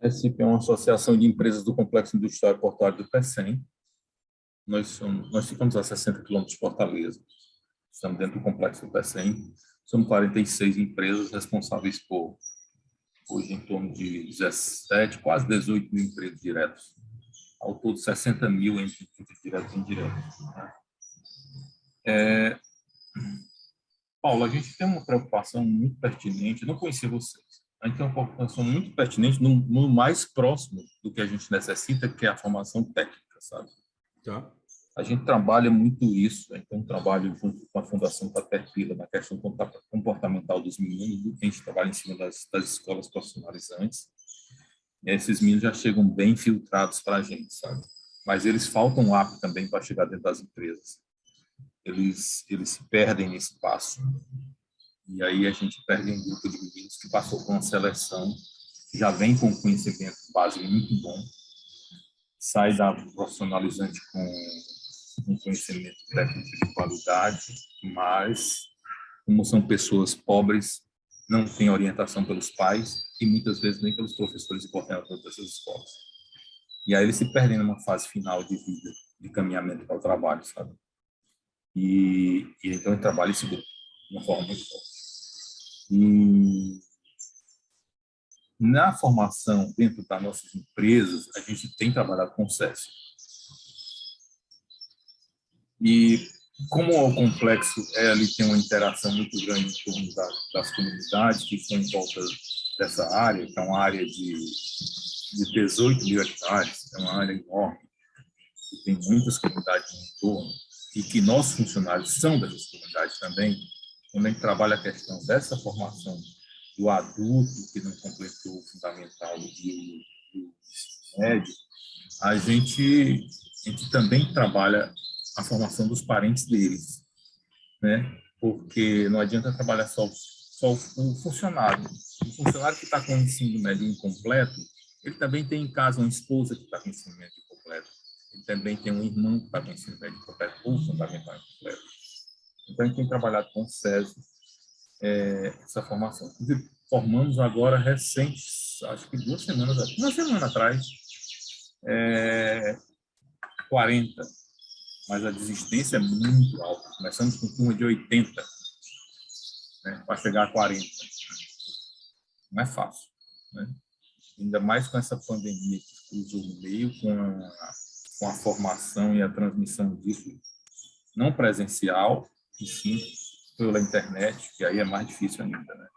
Speaker 18: A ESIP é uma associação de empresas do Complexo Industrial e Portuário do PECEM. Nós ficamos a 60 quilômetros de Fortaleza. Estamos dentro do Complexo do PECEM. Somos 46 empresas responsáveis por, hoje, em torno de 17, quase 18 mil empregos diretos. Ao todo, 60 mil entre diretos e indiretos. Paulo, a gente tem uma preocupação muito pertinente, não conhecia vocês, a gente tem uma preocupação muito pertinente no mais próximo do que a gente necessita, que é a formação técnica, sabe?
Speaker 3: Tá.
Speaker 18: A gente trabalha muito isso, então trabalho junto com a Fundação Caterpillar na questão comportamental dos meninos, a gente trabalha em cima das escolas profissionalizantes, e esses meninos já chegam bem filtrados para a gente, sabe? Mas eles faltam lápis também para chegar dentro das empresas. Eles se perdem nesse passo. E aí a gente perde um grupo de meninos que passou por uma seleção, já vem com um conhecimento básico muito bom, sai da profissionalizante com conhecimento técnico de qualidade, mas, como são pessoas pobres, não têm orientação pelos pais e muitas vezes nem pelos professores e coordenadores dessas escolas. E aí eles se perdem numa fase final de vida, de caminhamento para o trabalho, sabe? E então ele trabalha esse grupo de uma forma muito forte. E na formação dentro das nossas empresas, a gente tem trabalhado com o SESC. E como o complexo ali tem uma interação muito grande em torno das comunidades que estão em volta dessa área, que é uma área de 18 mil hectares, é uma área enorme, que tem muitas comunidades no entorno, e que nossos funcionários são dessas comunidades também, quando a gente trabalha a questão dessa formação do adulto que não completou o fundamental e o médio, a gente também trabalha a formação dos parentes deles, né? Porque não adianta trabalhar só o funcionário. O funcionário que está com o ensino médio incompleto, ele também tem em casa uma esposa que está com o ensino médio incompleto. Ele também tem um irmão que está com o ensino médio incompleto ou fundamental incompleto. Então, a gente tem trabalhado com o SESI essa formação. Inclusive, formamos agora recentes, acho que uma semana atrás, 40, mas a desistência é muito alta. Começamos com turma de 80, né, para chegar a 40. Não é fácil, né? Ainda mais com essa pandemia que cruzou no meio, com a formação e a transmissão disso, não presencial, e sim pela internet, que aí é mais difícil ainda, né?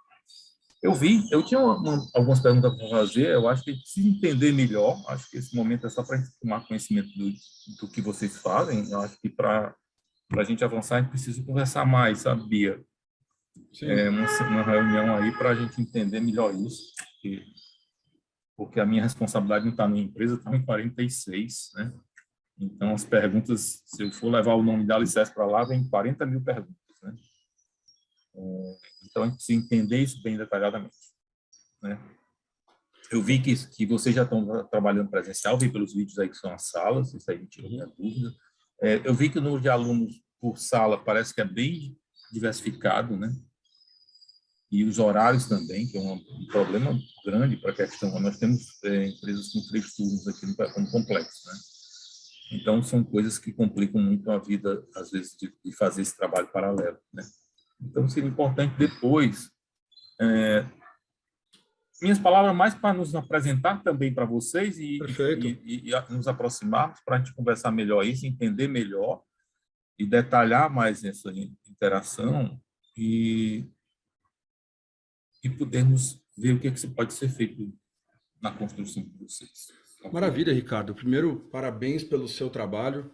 Speaker 18: Eu tinha algumas perguntas para fazer, eu acho que a gente precisa entender melhor, acho que esse momento é só para a gente tomar conhecimento do que vocês fazem, eu acho que para a gente avançar, a gente precisa conversar mais, sabe, Bia? Uma reunião aí para a gente entender melhor isso, porque a minha responsabilidade não está na empresa, está em 46, né? Então, as perguntas, se eu for levar o nome da Alicerce para lá, vem 40 mil perguntas, né? Então, a gente precisa entender isso bem detalhadamente, né? Eu vi que vocês já estão trabalhando presencial, vi pelos vídeos aí que são as salas, isso aí me tirou minha dúvida. Eu vi que o número de alunos por sala parece que é bem diversificado, né? E os horários também, que é um problema grande para a questão. Nós temos empresas com 3 turnos aqui no complexo, né? Então, são coisas que complicam muito a vida, às vezes, de fazer esse trabalho paralelo, né? Então, seria importante depois, minhas palavras mais para nos apresentar também para vocês e nos aproximarmos para a gente conversar melhor isso, entender melhor e detalhar mais essa interação e podermos ver o que pode ser feito na construção de vocês.
Speaker 3: Maravilha, Ricardo. Primeiro, parabéns pelo seu trabalho.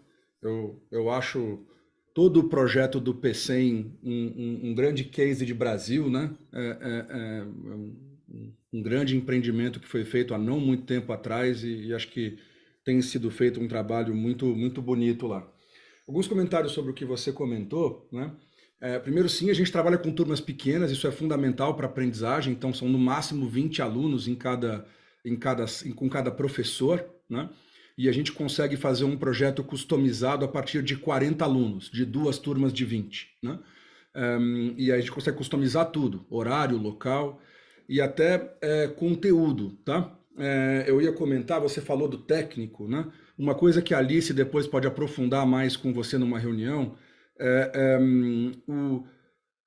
Speaker 3: Eu acho todo o projeto do PCEM um grande case de Brasil, né? Um grande empreendimento que foi feito há não muito tempo atrás e acho que tem sido feito um trabalho muito, muito bonito lá. Alguns comentários sobre o que você comentou, né? Primeiro, sim, a gente trabalha com turmas pequenas, isso é fundamental para a aprendizagem, então são no máximo 20 alunos com cada professor, né? E a gente consegue fazer um projeto customizado a partir de 40 alunos, de 2 turmas de 20, né? E aí a gente consegue customizar tudo, horário, local e até conteúdo, tá? Eu ia comentar, você falou do técnico, né? Uma coisa que a Alice depois pode aprofundar mais com você numa reunião,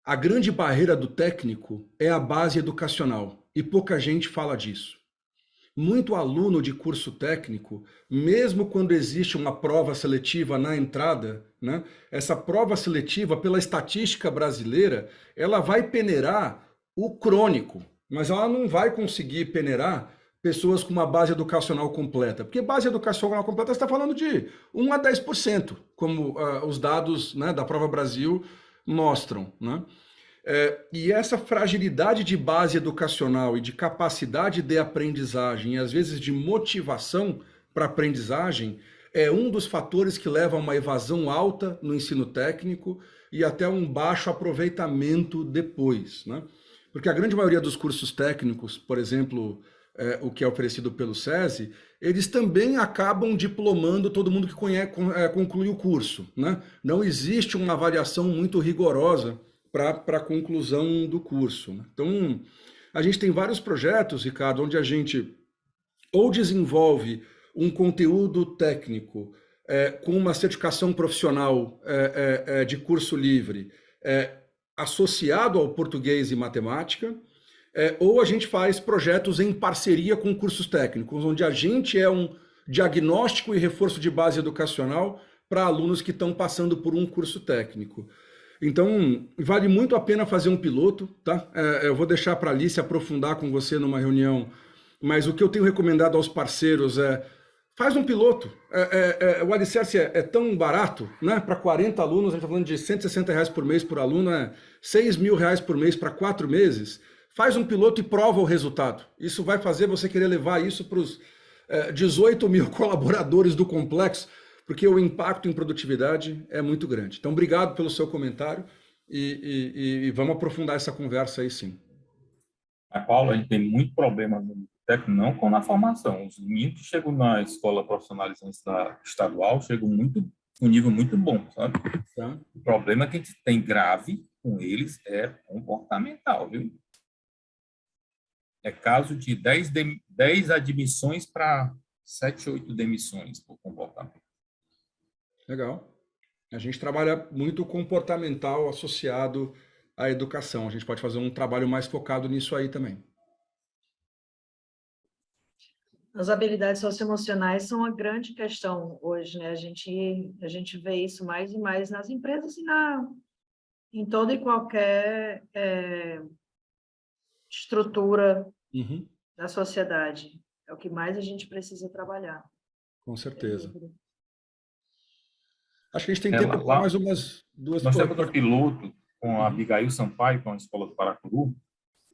Speaker 3: a grande barreira do técnico é a base educacional, e pouca gente fala disso. Muito aluno de curso técnico, mesmo quando existe uma prova seletiva na entrada, né, essa prova seletiva, pela estatística brasileira, ela vai peneirar o crônico, mas ela não vai conseguir peneirar pessoas com uma base educacional completa. Porque base educacional completa, você está falando de 1 a 10%, como os dados, né, da Prova Brasil mostram, né? E essa fragilidade de base educacional e de capacidade de aprendizagem, e às vezes de motivação para aprendizagem, é um dos fatores que leva a uma evasão alta no ensino técnico e até um baixo aproveitamento depois, né? Porque a grande maioria dos cursos técnicos, por exemplo, o que é oferecido pelo SESI, eles também acabam diplomando todo mundo que conclui o curso, né? Não existe uma avaliação muito rigorosa para a conclusão do curso. Então, a gente tem vários projetos, Ricardo, onde a gente ou desenvolve um conteúdo técnico com uma certificação profissional de curso livre associado ao português e matemática, ou a gente faz projetos em parceria com cursos técnicos, onde a gente é um diagnóstico e reforço de base educacional para alunos que estão passando por um curso técnico. Então, vale muito a pena fazer um piloto, tá? Eu vou deixar para a Alice aprofundar com você numa reunião, mas o que eu tenho recomendado aos parceiros é faz um piloto. O alicerce é tão barato, né? Para 40 alunos, a gente está falando de R$160 por mês por aluno, R$6.000 por mês para 4 meses. Faz um piloto e prova o resultado. Isso vai fazer você querer levar isso para os 18 mil colaboradores do complexo, porque o impacto em produtividade é muito grande. Então, obrigado pelo seu comentário e vamos aprofundar essa conversa aí, sim.
Speaker 18: Paulo, a gente tem muito problema no técnico, não com na formação. Os meninos que chegam na escola profissionalizante da estadual chegam um nível muito bom, sabe?
Speaker 3: Tá.
Speaker 18: O problema que a gente tem grave com eles é comportamental, viu? É caso de 10 admissões para 7, 8 demissões por comportamento.
Speaker 3: Legal. A gente trabalha muito comportamental associado à educação. A gente pode fazer um trabalho mais focado nisso aí também.
Speaker 1: As habilidades socioemocionais são uma grande questão hoje, né? A gente vê isso mais e mais nas empresas e em toda e qualquer estrutura da sociedade. É o que mais a gente precisa trabalhar.
Speaker 3: Com certeza. Acho que a gente tem tempo para mais umas 2
Speaker 18: Nós temos um piloto com a Abigail Sampaio, com a Escola do Paracuru,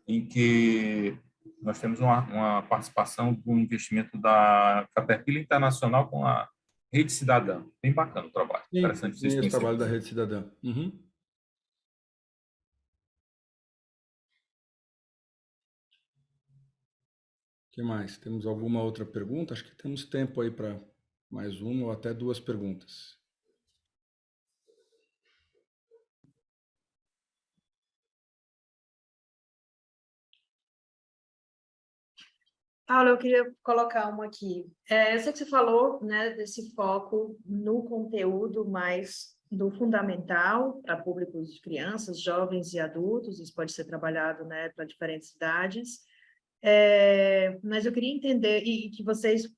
Speaker 18: em que nós temos uma participação do investimento da Caterpillar Internacional com a Rede Cidadã. Bem bacana o trabalho.
Speaker 3: Sim,
Speaker 18: interessante vocês
Speaker 3: o trabalho da Rede Cidadã. O que mais? Temos alguma outra pergunta? Acho que temos tempo aí para mais uma ou até 2 perguntas.
Speaker 1: Paulo, eu queria colocar uma aqui. Eu sei que você falou, né, desse foco no conteúdo mais do fundamental para públicos de crianças, jovens e adultos. Isso pode ser trabalhado, né, para diferentes idades. Mas eu queria entender, e que vocês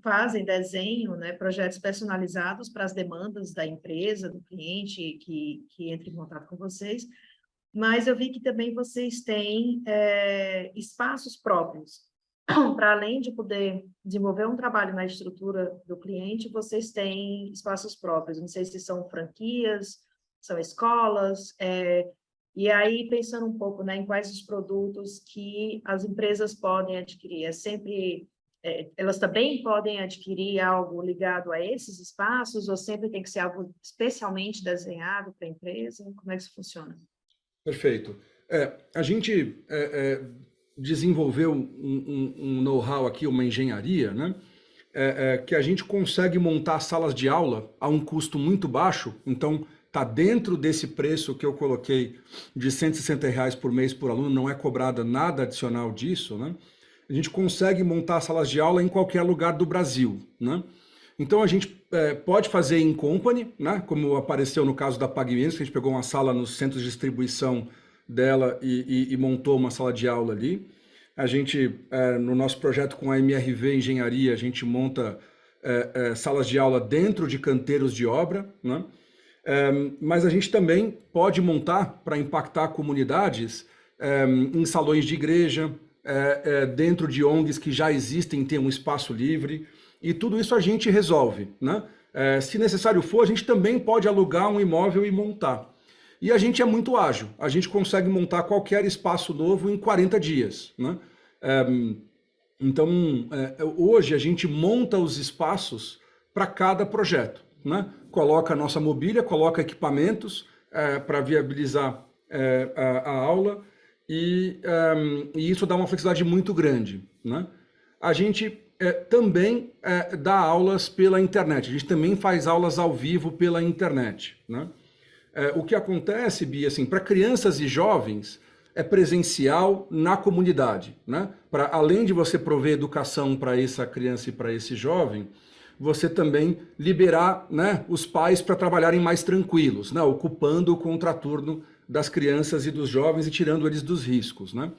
Speaker 1: fazem desenho, né, projetos personalizados para as demandas da empresa, do cliente que entra em contato com vocês, mas eu vi que também vocês têm espaços próprios. Para além de poder desenvolver um trabalho na estrutura do cliente, vocês têm espaços próprios. Não sei se são franquias, são escolas, e aí pensando um pouco, né, em quais os produtos que as empresas podem adquirir. Elas também podem adquirir algo ligado a esses espaços, ou sempre tem que ser algo especialmente desenhado para a empresa? Como é que isso funciona?
Speaker 3: Perfeito. A gente desenvolveu um know-how aqui, uma engenharia, né? Que a gente consegue montar salas de aula a um custo muito baixo. Então, está dentro desse preço que eu coloquei de R$160 por mês por aluno, não é cobrada nada adicional disso, né? A gente consegue montar salas de aula em qualquer lugar do Brasil, né? Então, a gente pode fazer em company, né? Como apareceu no caso da PagMenos, que a gente pegou uma sala nos centros de distribuição dela e montou uma sala de aula ali. A gente, no nosso projeto com a MRV Engenharia, a gente monta salas de aula dentro de canteiros de obra, né? Mas a gente também pode montar para impactar comunidades em salões de igreja, dentro de ONGs que já existem, tem um espaço livre, e tudo isso a gente resolve, né? Se necessário for, a gente também pode alugar um imóvel e montar. E a gente é muito ágil, a gente consegue montar qualquer espaço novo em 40 dias, né? Então, hoje a gente monta os espaços para cada projeto, né? Coloca a nossa mobília, coloca equipamentos para viabilizar a aula e isso dá uma flexibilidade muito grande, né? A gente também dá aulas pela internet, a gente também faz aulas ao vivo pela internet, né? O que acontece, Bia, assim, para crianças e jovens, é presencial na comunidade, né? Além de você prover educação para essa criança e para esse jovem, você também liberar, né, os pais para trabalharem mais tranquilos, né? Ocupando o contraturno das crianças e dos jovens e tirando eles dos riscos, né?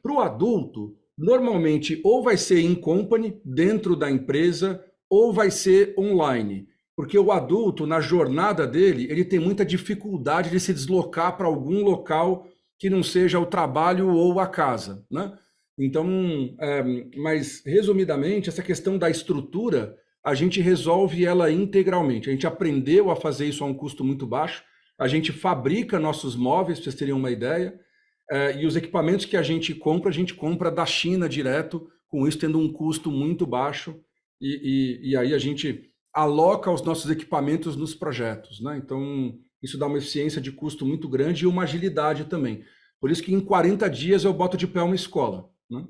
Speaker 3: Para o adulto, normalmente ou vai ser in company, dentro da empresa, ou vai ser online. Porque o adulto, na jornada dele, ele tem muita dificuldade de se deslocar para algum local que não seja o trabalho ou a casa, né? Então, mas resumidamente, essa questão da estrutura a gente resolve ela integralmente. A gente aprendeu a fazer isso a um custo muito baixo, a gente fabrica nossos móveis, para vocês terem uma ideia, e os equipamentos que a gente compra da China direto, com isso tendo um custo muito baixo, e aí a gente aloca os nossos equipamentos nos projetos, né? Então, isso dá uma eficiência de custo muito grande e uma agilidade também. Por isso que em 40 dias eu boto de pé uma escola, né?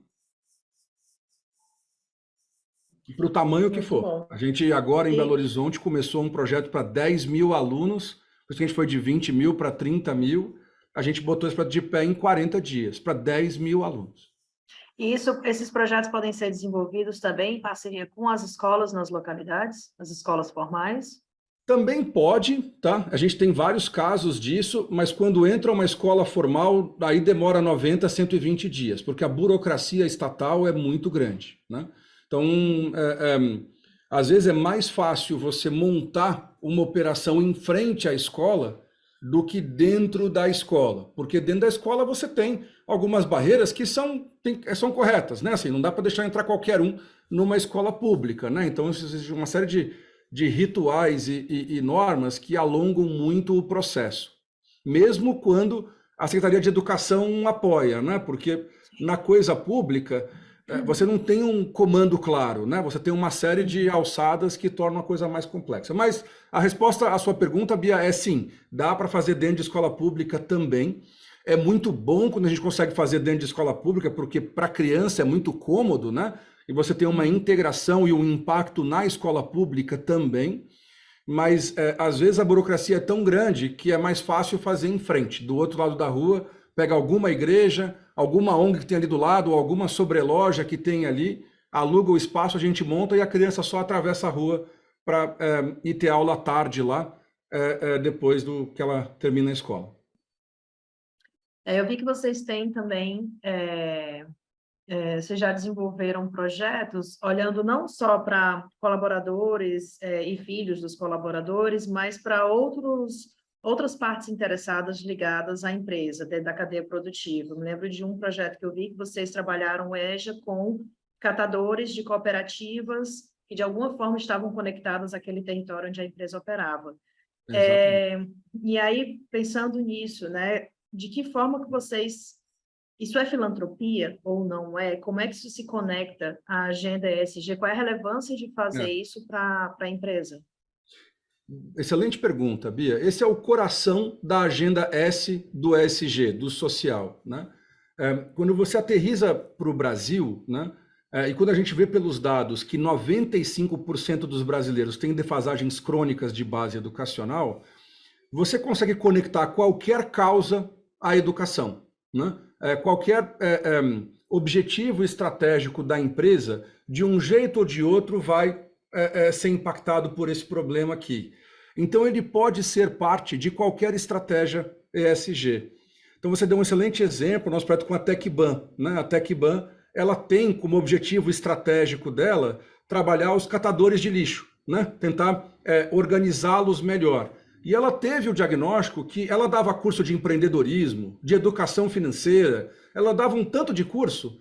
Speaker 3: E para o tamanho que for. A gente agora em Belo Horizonte começou um projeto para 10 mil alunos, por isso que a gente foi de 20 mil para 30 mil, a gente botou isso de pé em 40 dias, para 10 mil alunos.
Speaker 1: E esses projetos podem ser desenvolvidos também em parceria com as escolas nas localidades, as escolas formais?
Speaker 3: Também pode, tá? A gente tem vários casos disso, mas quando entra uma escola formal, aí demora 90 a 120 dias, porque a burocracia estatal é muito grande, né? Então, às vezes é mais fácil você montar uma operação em frente à escola do que dentro da escola, porque dentro da escola você tem algumas barreiras que são corretas, né? Assim, não dá para deixar entrar qualquer um numa escola pública, né? Então, existe uma série de rituais e normas que alongam muito o processo, mesmo quando a Secretaria de Educação apoia, né? Porque na coisa pública você não tem um comando claro, né? Você tem uma série de alçadas que tornam a coisa mais complexa. Mas a resposta à sua pergunta, Bia, é sim, dá para fazer dentro de escola pública também. É muito bom quando a gente consegue fazer dentro de escola pública, porque para a criança é muito cômodo, né? E você tem uma integração e um impacto na escola pública também, mas às vezes a burocracia é tão grande que é mais fácil fazer em frente. Do outro lado da rua, pega alguma igreja, alguma ONG que tem ali do lado, ou alguma sobreloja que tem ali, aluga o espaço, a gente monta e a criança só atravessa a rua para ir ter aula à tarde lá, depois do que ela termina a escola.
Speaker 1: Eu vi que vocês têm também... vocês já desenvolveram projetos olhando não só para colaboradores e filhos dos colaboradores, mas para outras partes interessadas ligadas à empresa, dentro da cadeia produtiva. Me lembro de um projeto que eu vi que vocês trabalharam EJA com catadores de cooperativas que de alguma forma estavam conectadas àquele território onde a empresa operava. E aí, pensando nisso, né, de que forma que vocês... Isso é filantropia ou não é? Como é que isso se conecta à agenda ESG? Qual é a relevância de fazer isso para a empresa?
Speaker 3: Excelente pergunta, Bia. Esse é o coração da agenda S do ESG, do social, né? Quando você aterriza para o Brasil, né, e quando a gente vê pelos dados que 95% dos brasileiros têm defasagens crônicas de base educacional, você consegue conectar qualquer causa à educação, né? Qualquer objetivo estratégico da empresa, de um jeito ou de outro, vai ser impactado por esse problema aqui. Então, ele pode ser parte de qualquer estratégia ESG. Então, você deu um excelente exemplo, nosso projeto com a TecBan, né? A TecBan, ela tem como objetivo estratégico dela trabalhar os catadores de lixo, né? Tentar organizá-los melhor. E ela teve o diagnóstico que ela dava curso de empreendedorismo, de educação financeira, ela dava um tanto de curso,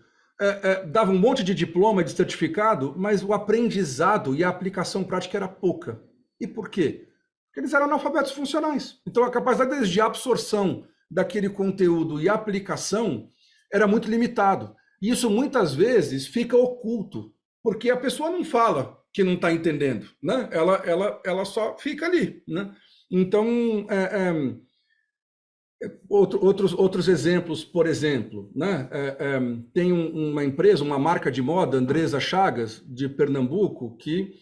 Speaker 3: dava um monte de diploma, de certificado, mas o aprendizado e a aplicação prática era pouca. E por quê? Porque eles eram analfabetos funcionais. Então a capacidade deles de absorção daquele conteúdo e aplicação era muito limitado. E isso muitas vezes fica oculto, porque a pessoa não fala que não está entendendo, né? Ela só fica ali, né? Então, outros exemplos, por exemplo, né? Tem uma empresa, uma marca de moda, Andresa Chagas, de Pernambuco, que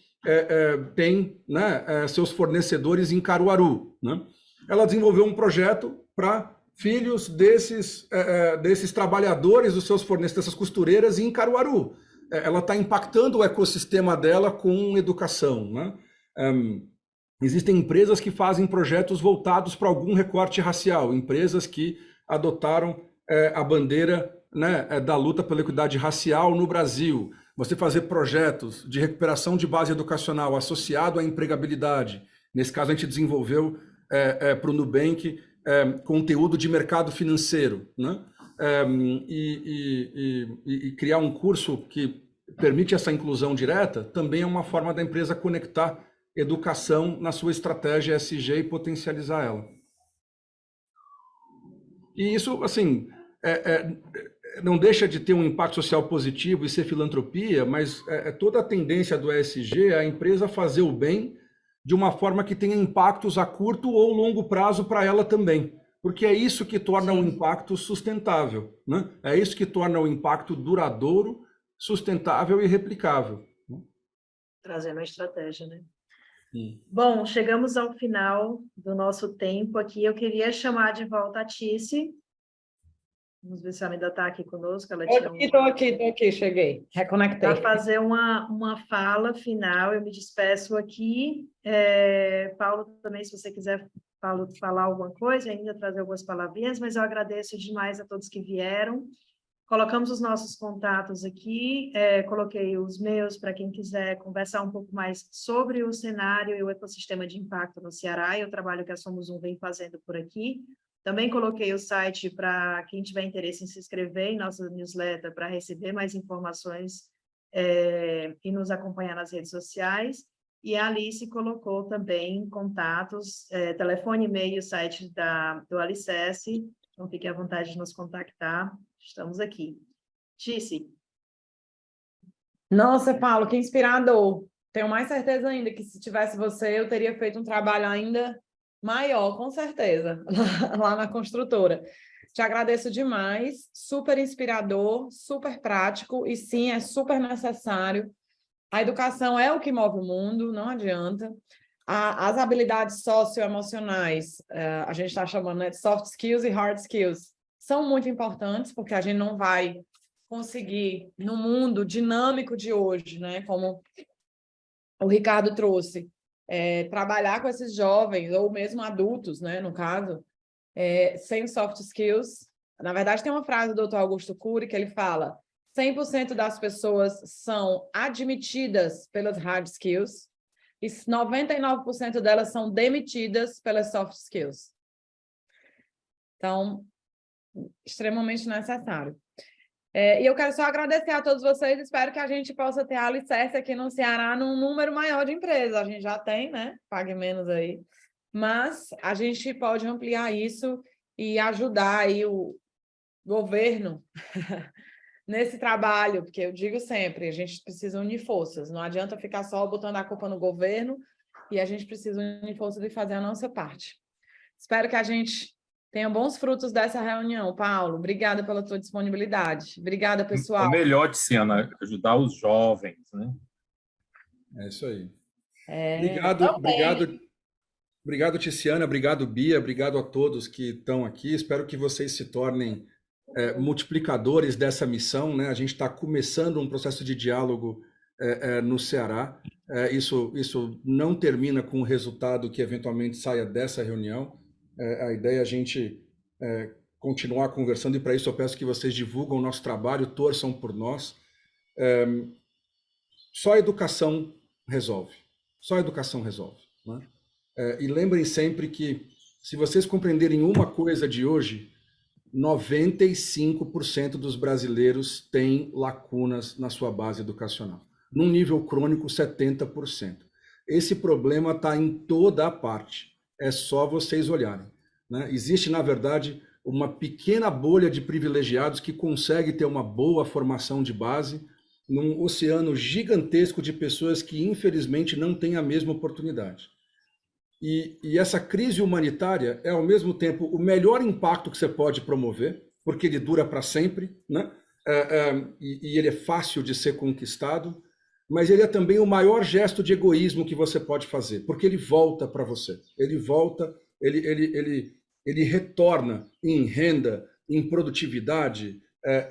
Speaker 3: tem, né, seus fornecedores em Caruaru, né? Ela desenvolveu um projeto para filhos desses trabalhadores, dos seus fornecedores, dessas costureiras em Caruaru. Ela está impactando o ecossistema dela com educação, né? Existem empresas que fazem projetos voltados para algum recorte racial, empresas que adotaram a bandeira, né, da luta pela equidade racial no Brasil. Você fazer projetos de recuperação de base educacional associado à empregabilidade. Nesse caso, a gente desenvolveu para o Nubank conteúdo de mercado financeiro, né? E criar um curso que permite essa inclusão direta, também é uma forma da empresa conectar educação na sua estratégia ESG e potencializar ela. E isso, assim, não deixa de ter um impacto social positivo e ser filantropia, mas toda a tendência do ESG é a empresa fazer o bem de uma forma que tenha impactos a curto ou longo prazo para ela também. Porque é isso que torna o impacto sustentável, né? É isso que torna o impacto duradouro, sustentável e replicável.
Speaker 1: Trazendo a estratégia, né? Bom, chegamos ao final do nosso tempo aqui. Eu queria chamar de volta a Tice. Vamos ver se ela ainda está aqui conosco.
Speaker 2: Estou aqui, cheguei, reconectei.
Speaker 1: Para fazer uma fala final, eu me despeço aqui. Paulo, também, se você quiser falar alguma coisa, ainda trazer algumas palavrinhas, mas eu agradeço demais a todos que vieram. Colocamos os nossos contatos aqui, coloquei os meus para quem quiser conversar um pouco mais sobre o cenário e o ecossistema de impacto no Ceará e o trabalho que a Somos Um vem fazendo por aqui. Também coloquei o site para quem tiver interesse em se inscrever em nossa newsletter para receber mais informações e nos acompanhar nas redes sociais. E a Alice colocou também contatos, telefone, e-mail, site do Alicerce. Então, fique à vontade de nos contactar. Estamos aqui. Tice.
Speaker 2: Nossa, Paulo, que inspirador. Tenho mais certeza ainda que se tivesse você, eu teria feito um trabalho ainda maior, com certeza, lá na construtora. Te agradeço demais, super inspirador, super prático, e sim, é super necessário. A educação é o que move o mundo, não adianta. As habilidades socioemocionais, a gente está chamando, né, de soft skills e hard skills, são muito importantes, porque a gente não vai conseguir, no mundo dinâmico de hoje, né, como o Ricardo trouxe, trabalhar com esses jovens, ou mesmo adultos, né, no caso, sem soft skills. Na verdade, tem uma frase do Dr. Augusto Cury que ele fala: 100% das pessoas são admitidas pelas hard skills e 99% delas são demitidas pelas soft skills. Então, extremamente necessário. E eu quero só agradecer a todos vocês, espero que a gente possa ter a Alicerce aqui no Ceará num número maior de empresas. A gente já tem, né? Pague menos aí. Mas a gente pode ampliar isso e ajudar aí o governo nesse trabalho, porque eu digo sempre, a gente precisa unir forças, não adianta ficar só botando a culpa no governo, e a gente precisa unir forças e fazer a nossa parte. Espero que a gente tenha bons frutos dessa reunião. Paulo, obrigada pela tua disponibilidade. Obrigada, pessoal.
Speaker 18: O melhor, Tiziana, ajudar os jovens, né?
Speaker 3: É isso aí.
Speaker 2: Obrigado,
Speaker 3: Tiziana, obrigado, Bia, obrigado a todos que estão aqui. Espero que vocês se tornem multiplicadores dessa missão, né? A gente está começando um processo de diálogo no Ceará. Isso não termina com o resultado que eventualmente saia dessa reunião. A ideia é a gente continuar conversando, e para isso eu peço que vocês divulgam o nosso trabalho, torçam por nós. Só a educação resolve. Só a educação resolve, né? E lembrem sempre que, se vocês compreenderem uma coisa de hoje, 95% dos brasileiros têm lacunas na sua base educacional. Num nível crônico, 70%. Esse problema está em toda a parte. É só vocês olharem, né? Existe, na verdade, uma pequena bolha de privilegiados que consegue ter uma boa formação de base num oceano gigantesco de pessoas que, infelizmente, não têm a mesma oportunidade. E essa crise humanitária é, ao mesmo tempo, o melhor impacto que você pode promover, porque ele dura para sempre, né? E ele é fácil de ser conquistado, mas ele é também o maior gesto de egoísmo que você pode fazer, porque ele volta para você. Ele volta, ele retorna em renda, em produtividade,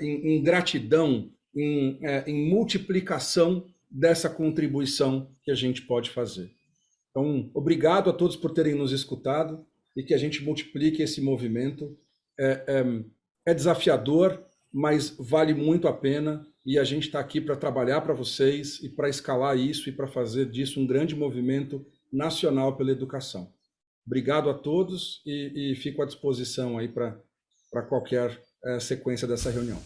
Speaker 3: em gratidão, em multiplicação dessa contribuição que a gente pode fazer. Então, obrigado a todos por terem nos escutado e que a gente multiplique esse movimento. É desafiador, mas vale muito a pena, e a gente está aqui para trabalhar para vocês e para escalar isso e para fazer disso um grande movimento nacional pela educação. Obrigado a todos e fico à disposição aí para qualquer sequência dessa reunião.